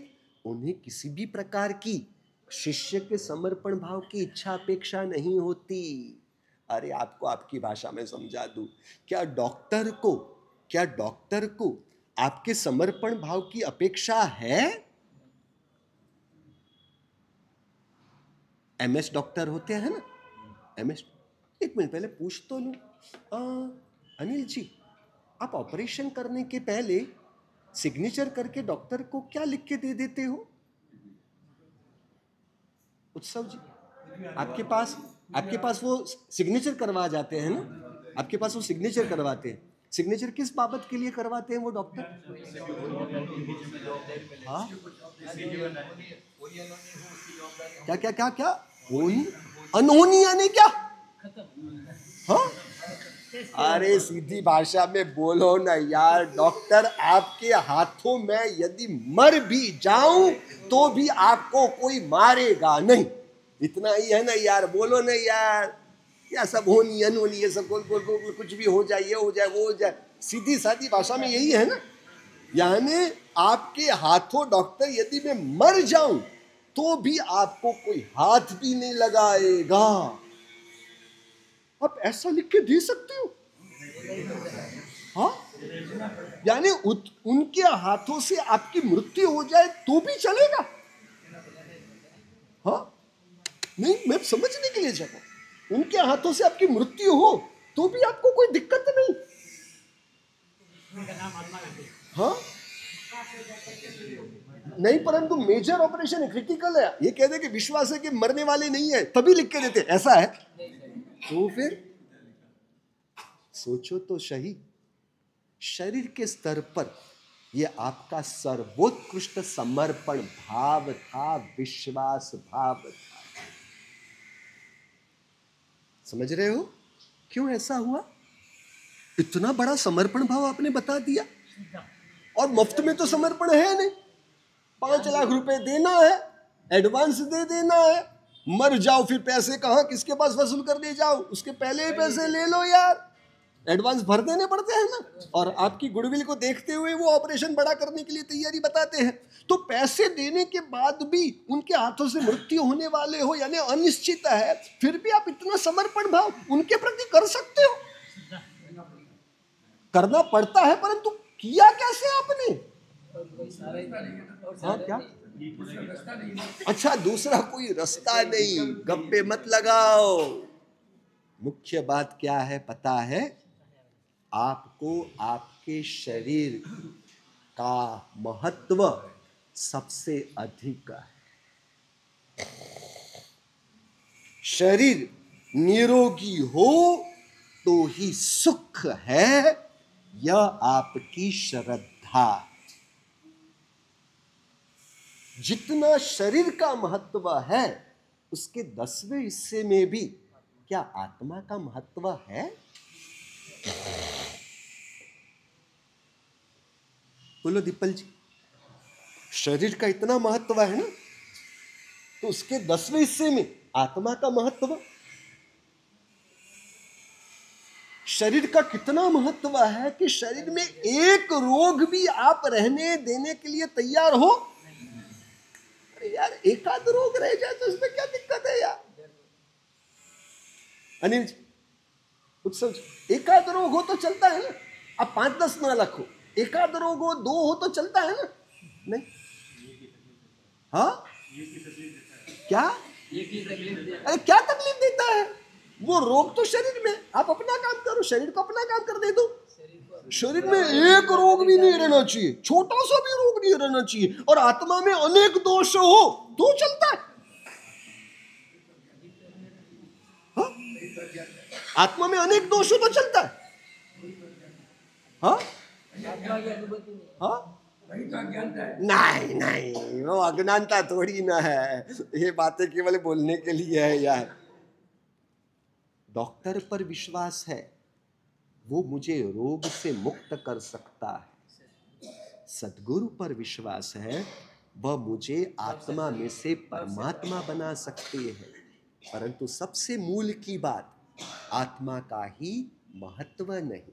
उन्हें किसी भी प्रकार की शिष्य के समर्पण भाव की इच्छा अपेक्षा नहीं होती। अरे आपको आपकी भाषा में समझा दूं, क्या डॉक्टर को आपके समर्पण भाव की अपेक्षा है? एमएस डॉक्टर होते हैं ना, एमएस। एक मिनट पहले पूछ तो लूं, अनिल जी, आप ऑपरेशन करने के पहले सिग्नेचर करके डॉक्टर को क्या लिख के दे देते हो? उत्सव जी, आपके पास वो सिग्नेचर करवा जाते हैं ना, आपके पास वो सिग्नेचर करवाते हैं। सिग्नेचर किस बाबत के लिए करवाते हैं वो डॉक्टर? हाँ, क्या क्या क्या क्या अनहोनी यानी क्या? हाँ, अरे सीधी भाषा में बोलो ना यार डॉक्टर, आपके हाथों में यदि मर भी जाऊं तो भी आपको कोई मारेगा नहीं, इतना ही है ना यार, बोलो ना यार। क्या सब होनी अनहोनी ये सब बोल बोल बोल, कुछ भी हो जाए, ये हो जाए वो हो जाए, सीधी सादी भाषा में यही है ना। यानी आपके हाथों डॉक्टर यदि मैं मर जाऊं तो भी आपको कोई हाथ भी नहीं लगाएगा। आप ऐसा लिख के दे सकते हो? हाँ, यानी उनके हाथों से आपकी मृत्यु हो जाए तो भी चलेगा? हाँ, नहीं, मैं समझने के लिए चाहता हूं, उनके हाथों से आपकी मृत्यु हो तो भी आपको कोई दिक्कत नहीं? हाँ, नहीं, परंतु मेजर ऑपरेशन है, क्रिटिकल है, ये कह दे कि विश्वास है कि मरने वाले नहीं है तभी लिख के देते, ऐसा है? तो फिर सोचो तो सही, शरीर के स्तर पर यह आपका सर्वोत्कृष्ट समर्पण भाव था, विश्वास भाव था। समझ रहे हो क्यों ऐसा हुआ? इतना बड़ा समर्पण भाव आपने बता दिया, और मुफ्त में तो समर्पण है नहीं। 5 लाख रुपए देना है, एडवांस दे देना है, मर जाओ फिर पैसे कहां किसके पास वसूल करने जाओ, उसके पहले ही पैसे ले लो यार, एडवांस भर देने पड़ते हैं ना। और आपकी गुडविल को देखते हुए वो ऑपरेशन बड़ा करने के लिए तैयारी बताते हैं। तो पैसे देने के बाद भी उनके हाथों से मृत्यु होने वाले हो, यानी अनिश्चित है, फिर भी आप इतना समर्पण भाव उनके प्रति कर सकते हो? करना पड़ता है, परंतु किया कैसे आपने? हाँ, क्या? अच्छा, दूसरा कोई रास्ता नहीं, गप्पे मत लगाओ। मुख्य बात क्या है पता है? आपको आपके शरीर का महत्व सबसे अधिक है। शरीर निरोगी हो तो ही सुख है, यह आपकी श्रद्धा। जितना शरीर का महत्व है उसके 10वें हिस्से में भी क्या आत्मा का महत्व है? बोलो दीपल जी, शरीर का इतना महत्व है ना, तो उसके 10वें हिस्से में आत्मा का महत्व, शरीर का कितना महत्व है कि शरीर में एक रोग भी आप रहने देने के लिए तैयार हो? अरे यार, एक आध रोग रह जाए तो इसमें क्या दिक्कत है यार? अनिल जी, उत्सव जी, एक आध रोग हो तो चलता है ना। अब 5-10 ना रखो, एक आध रोग हो, 2 हो तो चलता है ना? नहीं, हाँ, क्या? अरे क्या तकलीफ देता है वो रोग? तो शरीर में, आप अपना काम करो, शरीर को अपना काम कर दे दो। शरीर में एक रोग भी नहीं रहना चाहिए, छोटा सा भी रोग नहीं रहना चाहिए, और आत्मा में अनेक दोष हो तो चलता है। हाँ? आत्मा में अनेक दोष हो तो चलता है। हाँ? हाँ? नहीं नहीं, वो अज्ञानता थोड़ी ना है, ये बातें केवल बोलने के लिए है यार। डॉक्टर पर विश्वास है, वो मुझे रोग से मुक्त कर सकता है। सद्गुरु पर विश्वास है, वह मुझे आत्मा में से परमात्मा बना सकते हैं। परंतु सबसे मूल की बात, आत्मा का ही महत्व नहीं,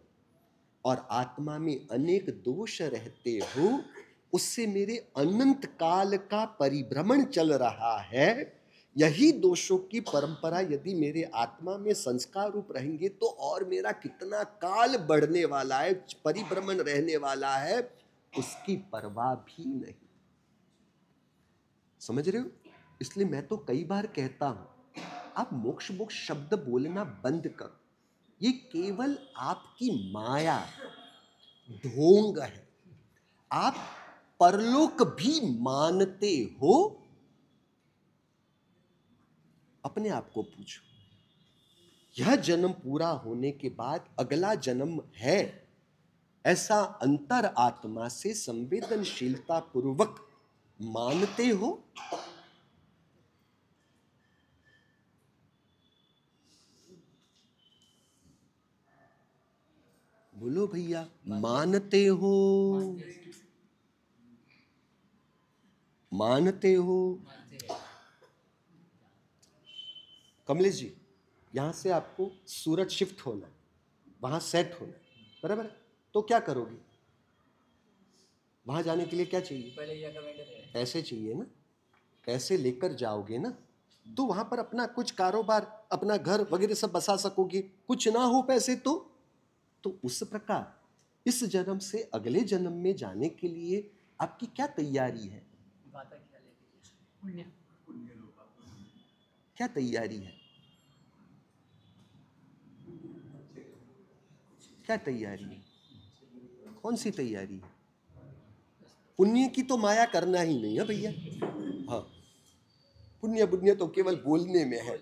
और आत्मा में अनेक दोष रहते हो, उससे मेरे अनंत काल का परिभ्रमण चल रहा है। यही दोषों की परंपरा यदि मेरे आत्मा में संस्कार रूप रहेंगे तो और मेरा कितना काल बढ़ने वाला है, परिभ्रमण रहने वाला है, उसकी परवाह भी नहीं। समझ रहे हो? इसलिए मैं तो कई बार कहता हूं, आप मोक्ष मोक्ष शब्द बोलना बंद करो। ये केवल आपकी माया, ढोंग है। आप परलोक भी मानते हो? अपने आप को पूछो। यह जन्म पूरा होने के बाद अगला जन्म है, ऐसा अंतर आत्मा से संवेदनशीलता पूर्वक मानते हो? बोलो भैया, मानते हो? मानते हो? कमलेश जी, यहां से आपको सूरत शिफ्ट होना है, वहां सेट होना है, बराबर है? तो क्या करोगे? वहां जाने के लिए क्या चाहिए? पहले पैसे चाहिए ना? पैसे लेकर जाओगे ना, तो वहां पर अपना कुछ कारोबार, अपना घर वगैरह सब बसा सकोगे। कुछ ना हो पैसे तो उस प्रकार इस जन्म से अगले जन्म में जाने के लिए आपकी क्या तैयारी है? पुण्य। क्या तैयारी है? क्या तैयारी है? कौन सी तैयारी है? पुण्य की तो माया करना ही नहीं है भैया। हाँ, पुण्य पुण्य तो केवल बोलने में है।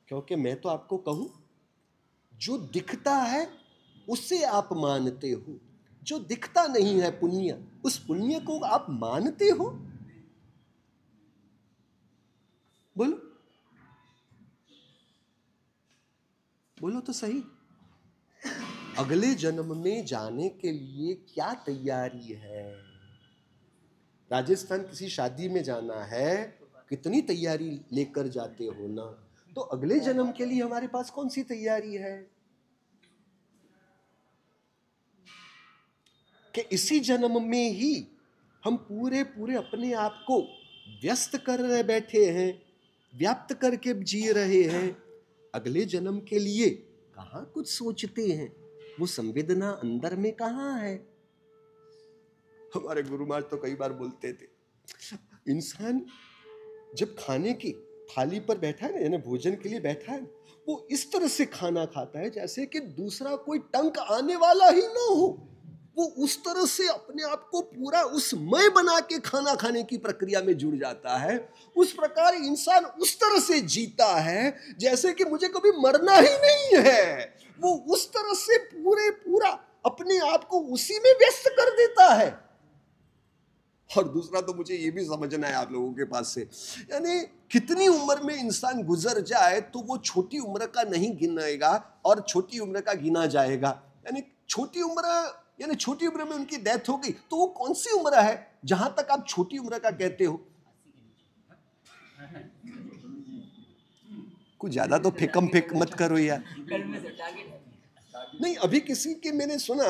क्योंकि मैं तो आपको कहूं, जो दिखता है उसे आप मानते हो, जो दिखता नहीं है पुण्य, उस पुण्य को आप मानते हो? बोलो, बोलो तो सही। अगले जन्म में जाने के लिए क्या तैयारी है? राजस्थान किसी शादी में जाना है, कितनी तैयारी लेकर जाते हो ना। तो अगले जन्म के लिए हमारे पास कौन सी तैयारी है? कि इसी जन्म में ही हम पूरे पूरे अपने आप को व्यस्त कर रहे बैठे हैं, व्याप्त करके जी रहे हैं। अगले जन्म के लिए कहाँ कुछ सोचते हैं? वो संवेदना अंदर में कहाँ है? हमारे गुरु महाराज तो कई बार बोलते थे, इंसान जब खाने की थाली पर बैठा है ना, यानी भोजन के लिए बैठा है, वो इस तरह से खाना खाता है जैसे कि दूसरा कोई टंक आने वाला ही ना हो। वो उस तरह से अपने आप को पूरा उस मय बना के खाना खाने की प्रक्रिया में जुड़ जाता है। उस प्रकार इंसान उस तरह से जीता है जैसे कि मुझे कभी मरना ही नहीं है। वो उस तरह से पूरा अपने आप को उसी में व्यस्त कर देता है। और दूसरा तो मुझे ये भी समझना है आप लोगों के पास से, यानी कितनी उम्र में इंसान गुजर जाए तो वो छोटी उम्र का नहीं गिनेगा और छोटी उम्र का गिना जाएगा। यानी छोटी उम्र में उनकी डेथ हो गई तो वो कौन सी उम्र है जहां तक आप छोटी उम्र का कहते हो? कुछ ज्यादा तो फेकम फेक मत करो यार। नहीं, अभी किसी के मैंने सुना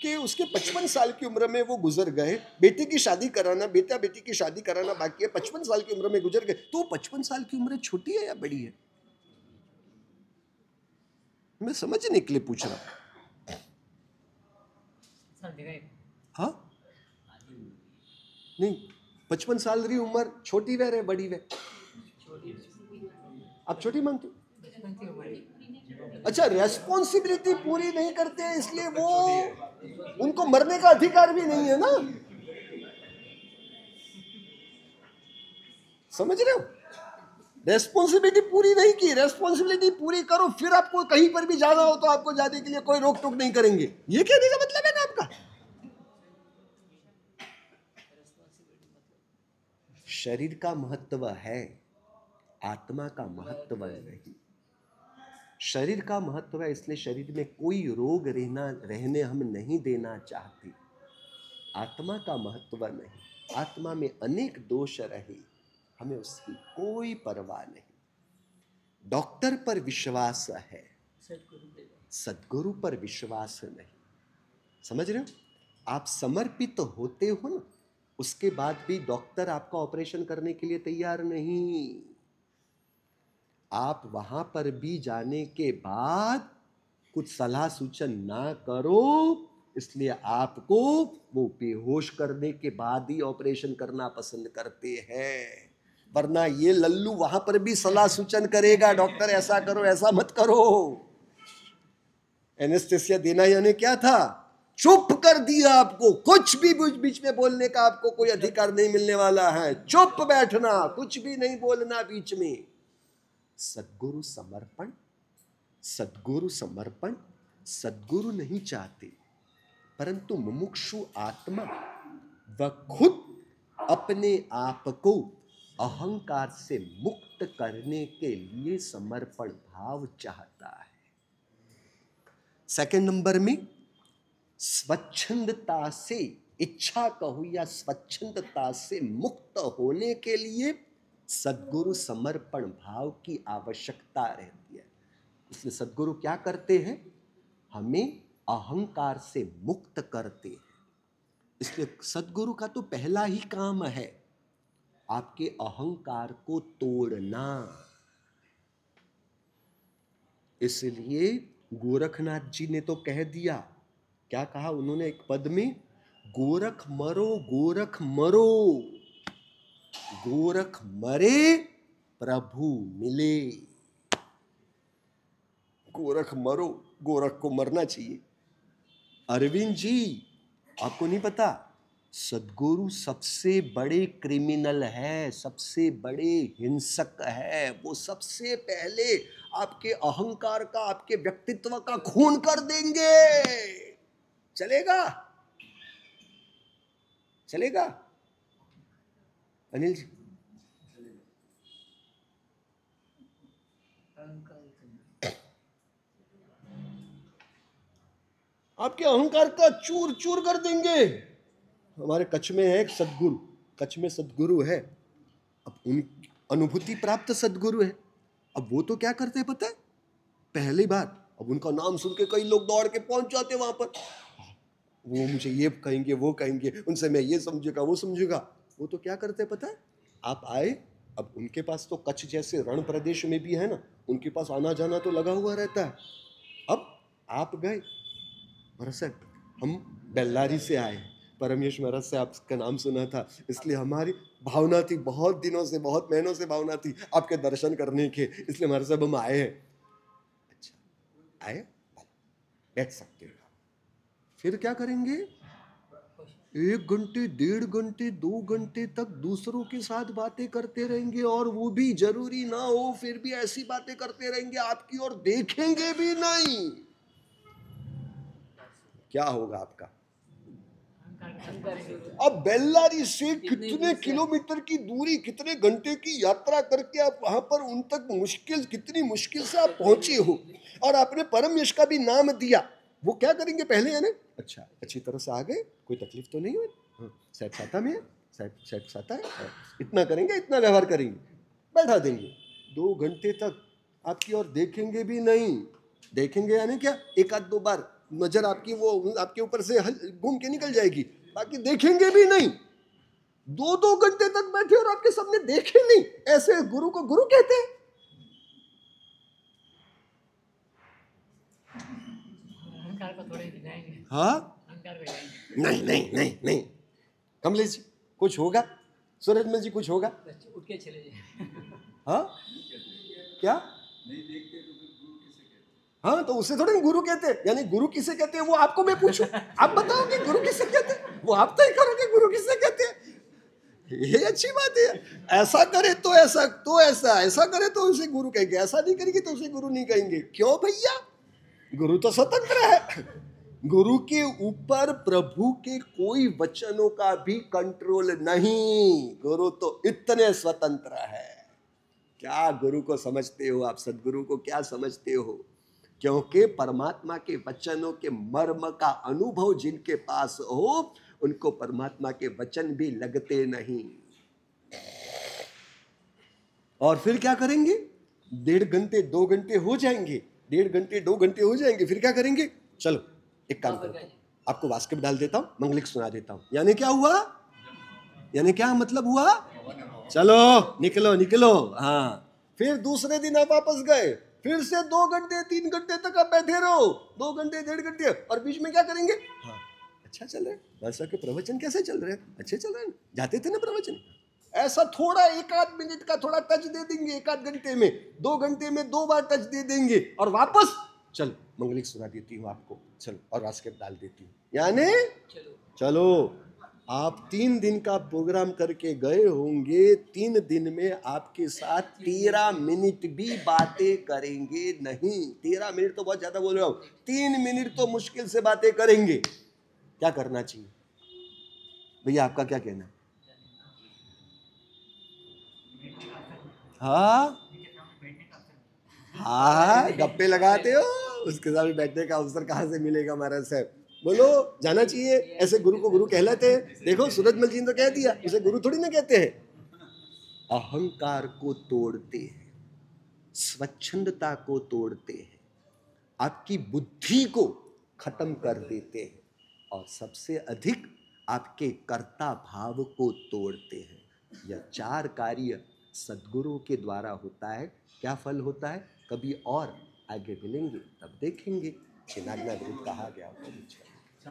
कि उसके 55 साल की उम्र में वो गुजर गए, बेटी की शादी कराना, बेटा बेटी की शादी कराना बाकी है, 55 साल की उम्र में गुजर गए। तो 55 साल की उम्र छोटी है या बड़ी है? मैं समझने के लिए पूछ रहा हूं। हाँ, नहीं, 55 साल की उम्र छोटी वे बड़ी वे? आप छोटी मानते हो? अच्छा, रेस्पॉन्सिबिलिटी पूरी नहीं करते इसलिए वो, उनको मरने का अधिकार भी नहीं है ना। समझ रहे हो? रेस्पॉन्सिबिलिटी पूरी नहीं की, रेस्पॉन्सिबिलिटी पूरी करो, फिर आपको कहीं पर भी जाना हो तो आपको जाने के लिए कोई रोक टोक नहीं करेंगे। ये कहने का मतलब है ना आपका। शरीर का महत्व है, आत्मा का महत्व नहीं। शरीर का महत्व है इसलिए शरीर में कोई रोग रहने हम नहीं देना चाहते। आत्मा का महत्व नहीं, आत्मा में अनेक दोष रहे, हमें उसकी कोई परवाह नहीं। डॉक्टर पर विश्वास है, सद्गुरु पर विश्वास नहीं। समझ रहे हो? आप समर्पित होते हो ना, उसके बाद भी डॉक्टर आपका ऑपरेशन करने के लिए तैयार नहीं। आप वहां पर भी जाने के बाद कुछ सलाह सूचन ना करो, इसलिए आपको वो बेहोश करने के बाद ही ऑपरेशन करना पसंद करते हैं। वरना ये लल्लू वहां पर भी सलाह सूचन करेगा, डॉक्टर ऐसा करो, ऐसा मत करो। एनेस्थेसिया देना यानी क्या था? चुप कर दिया आपको, कुछ भी बीच में बोलने का आपको कोई अधिकार नहीं मिलने वाला है। चुप बैठना, कुछ भी नहीं बोलना बीच में। सद्गुरु समर्पण, सद्गुरु समर्पण सद्गुरु नहीं चाहते, परंतु मुमुक्षु आत्मा वह खुद अपने आप को अहंकार से मुक्त करने के लिए समर्पण भाव चाहता है। सेकंड नंबर में स्वच्छंदता से, इच्छा कहो या स्वच्छंदता से मुक्त होने के लिए सद्गुरु समर्पण भाव की आवश्यकता रहती है। इसलिए सद्गुरु क्या करते हैं? हमें अहंकार से मुक्त करते हैं। इसलिए सद्गुरु का तो पहला ही काम है आपके अहंकार को तोड़ना। इसलिए गोरखनाथ जी ने तो कह दिया, क्या कहा उन्होंने एक पद में? गोरख मरो, गोरख मरो, गोरख मरे प्रभु मिले। गोरख मरो, गोरख को मरना चाहिए। अरविंद जी, आपको नहीं पता, सद्गुरु सबसे बड़े क्रिमिनल है, सबसे बड़े हिंसक है। वो सबसे पहले आपके अहंकार का, आपके व्यक्तित्व का खून कर देंगे। चलेगा? चलेगा अनिल जी? आपके अहंकार का चूर चूर कर देंगे। हमारे कच्छ में है एक सद्गुरु, कच्छ में सद्गुरु है। अब उन अनुभूति प्राप्त सद्गुरु है। अब वो तो क्या करते हैं पता है? पहली बार, अब उनका नाम सुन के कई लोग दौड़ के पहुंच जाते वहां पर। वो मुझे ये कहेंगे, वो कहेंगे, उनसे मैं ये समझूंगा, वो समझूंगा। वो तो क्या करते हैं पता है? आप आए, अब उनके पास तो कच्छ जैसे रण प्रदेश में भी है ना, उनके पास आना जाना तो लगा हुआ रहता है। अब आप गए, महाराज साहब हम बेल्लारी से आए, परमेश महाराज से आपका नाम सुना था, इसलिए हमारी भावना थी, बहुत दिनों से, बहुत महीनों से भावना थी आपके दर्शन करने के, इसलिए महाराज साहब हम आए हैं। अच्छा, आए, बैठ सकते हो। फिर क्या करेंगे? 1 घंटे, 1.5 घंटे, 2 घंटे तक दूसरों के साथ बातें करते रहेंगे, और वो भी जरूरी ना हो, फिर भी ऐसी बातें करते रहेंगे, आपकी ओर देखेंगे भी नहीं। क्या होगा आपका? अब बेल्लारी से कितने किलोमीटर की दूरी, कितने घंटे की यात्रा करके आप वहां पर उन तक मुश्किल, कितनी मुश्किल से आप पहुंचे हो, और आपने परम यश का भी नाम दिया। वो क्या करेंगे पहले? है ना, अच्छा अच्छी तरह से आ गए, कोई तकलीफ तो नहीं हुई, सेठ साता में है, सेठ साता है, इतना करेंगे, इतना व्यवहार करेंगे, बैठा देंगे। 2 घंटे तक आपकी ओर देखेंगे भी नहीं। देखेंगे यानी क्या? 1-2 बार नजर आपकी वो आपके ऊपर से घूम के निकल जाएगी, बाकी देखेंगे भी नहीं। 2-2 घंटे तक बैठे और आपके सामने देखे नहीं, ऐसे गुरु को गुरु कहते हैं? हाँ, नहीं नहीं नहीं नहीं। कमलेश जी कुछ होगा, सूरजमल जी कुछ होगा, उठ के चले जाए। हाँ क्या? हाँ, तो उसे थोड़ी गुरु कहते हैं। यानी गुरु किसे कहते हैं वो आपको मैं पूछूं, आप बताओ कि गुरु किसे कहते हैं, वो आप तय करोगे गुरु किसे कहते हैं। ये अच्छी बात है। ऐसा करे तो ऐसा, तो ऐसा, ऐसा करे तो उसे गुरु कहेंगे, ऐसा नहीं करेंगे तो उसे गुरु नहीं कहेंगे। क्यों भैया? गुरु तो स्वतंत्र है। गुरु के ऊपर प्रभु के कोई वचनों का भी कंट्रोल नहीं। गुरु तो इतने स्वतंत्र है। क्या गुरु को समझते हो आप? सदगुरु को क्या समझते हो? क्योंकि परमात्मा के वचनों के मर्म का अनुभव जिनके पास हो, उनको परमात्मा के वचन भी लगते नहीं। और फिर क्या करेंगे? 1.5 घंटे 2 घंटे हो जाएंगे, 1.5 घंटे 2 घंटे हो जाएंगे, फिर क्या करेंगे? चलो एक काम करो, आपको वास्किप डाल देता हूं, मंगलिक सुना देता हूं। यानी क्या हुआ? यानी क्या मतलब हुआ? चलो निकलो निकलो। हाँ, फिर दूसरे दिन आप वापस गए, फिर से 2 घंटे 3 घंटे तक आप बैठे रहो, 2 घंटे 1.5 घंटे, और बीच में क्या करेंगे? हाँ अच्छा चल रहा है, वर्षा के प्रवचन कैसे चल रहे हैं? अच्छे चल रहे हैं, जाते थे ना प्रवचन। ऐसा थोड़ा 1-8 मिनट का थोड़ा टच दे देंगे, 1-8 घंटे में, 2 घंटे में 2 बार टच दे देंगे, और वापस चल मंगलिक सुना देती हूँ आपको, चल, और बास्केट डाल देती हूँ। यानी चलो चलो, आप 3 दिन का प्रोग्राम करके गए होंगे, 3 दिन में आपके साथ 13 मिनट भी बातें करेंगे नहीं। 13 मिनट तो बहुत ज्यादा बोल रहा हूँ, 3 मिनट तो मुश्किल से बातें करेंगे। क्या करना चाहिए भैया, आपका क्या कहना है? हाँ हाँ, गप्पे लगाते हो, उसके साथ बैठने का अवसर कहाँ से मिलेगा महाराज साहब? बोलो, जाना चाहिए। ऐसे गुरु को गुरु कहलाते हैं। देखो सूरजमल जी ने तो कह दिया, उसे गुरु थोड़ी ना कहते हैं। अहंकार को तोड़ते हैं, स्वच्छंदता को तोड़ते हैं, आपकी बुद्धि को खत्म कर देते हैं, और सबसे अधिक आपके कर्ता भाव को तोड़ते हैं। यह 4 कार्य सद्गुरु के द्वारा होता है। क्या फल होता है कभी और आगे मिलेंगे तब देखेंगे। छिनागना विरुद्ध कहा गया होगा।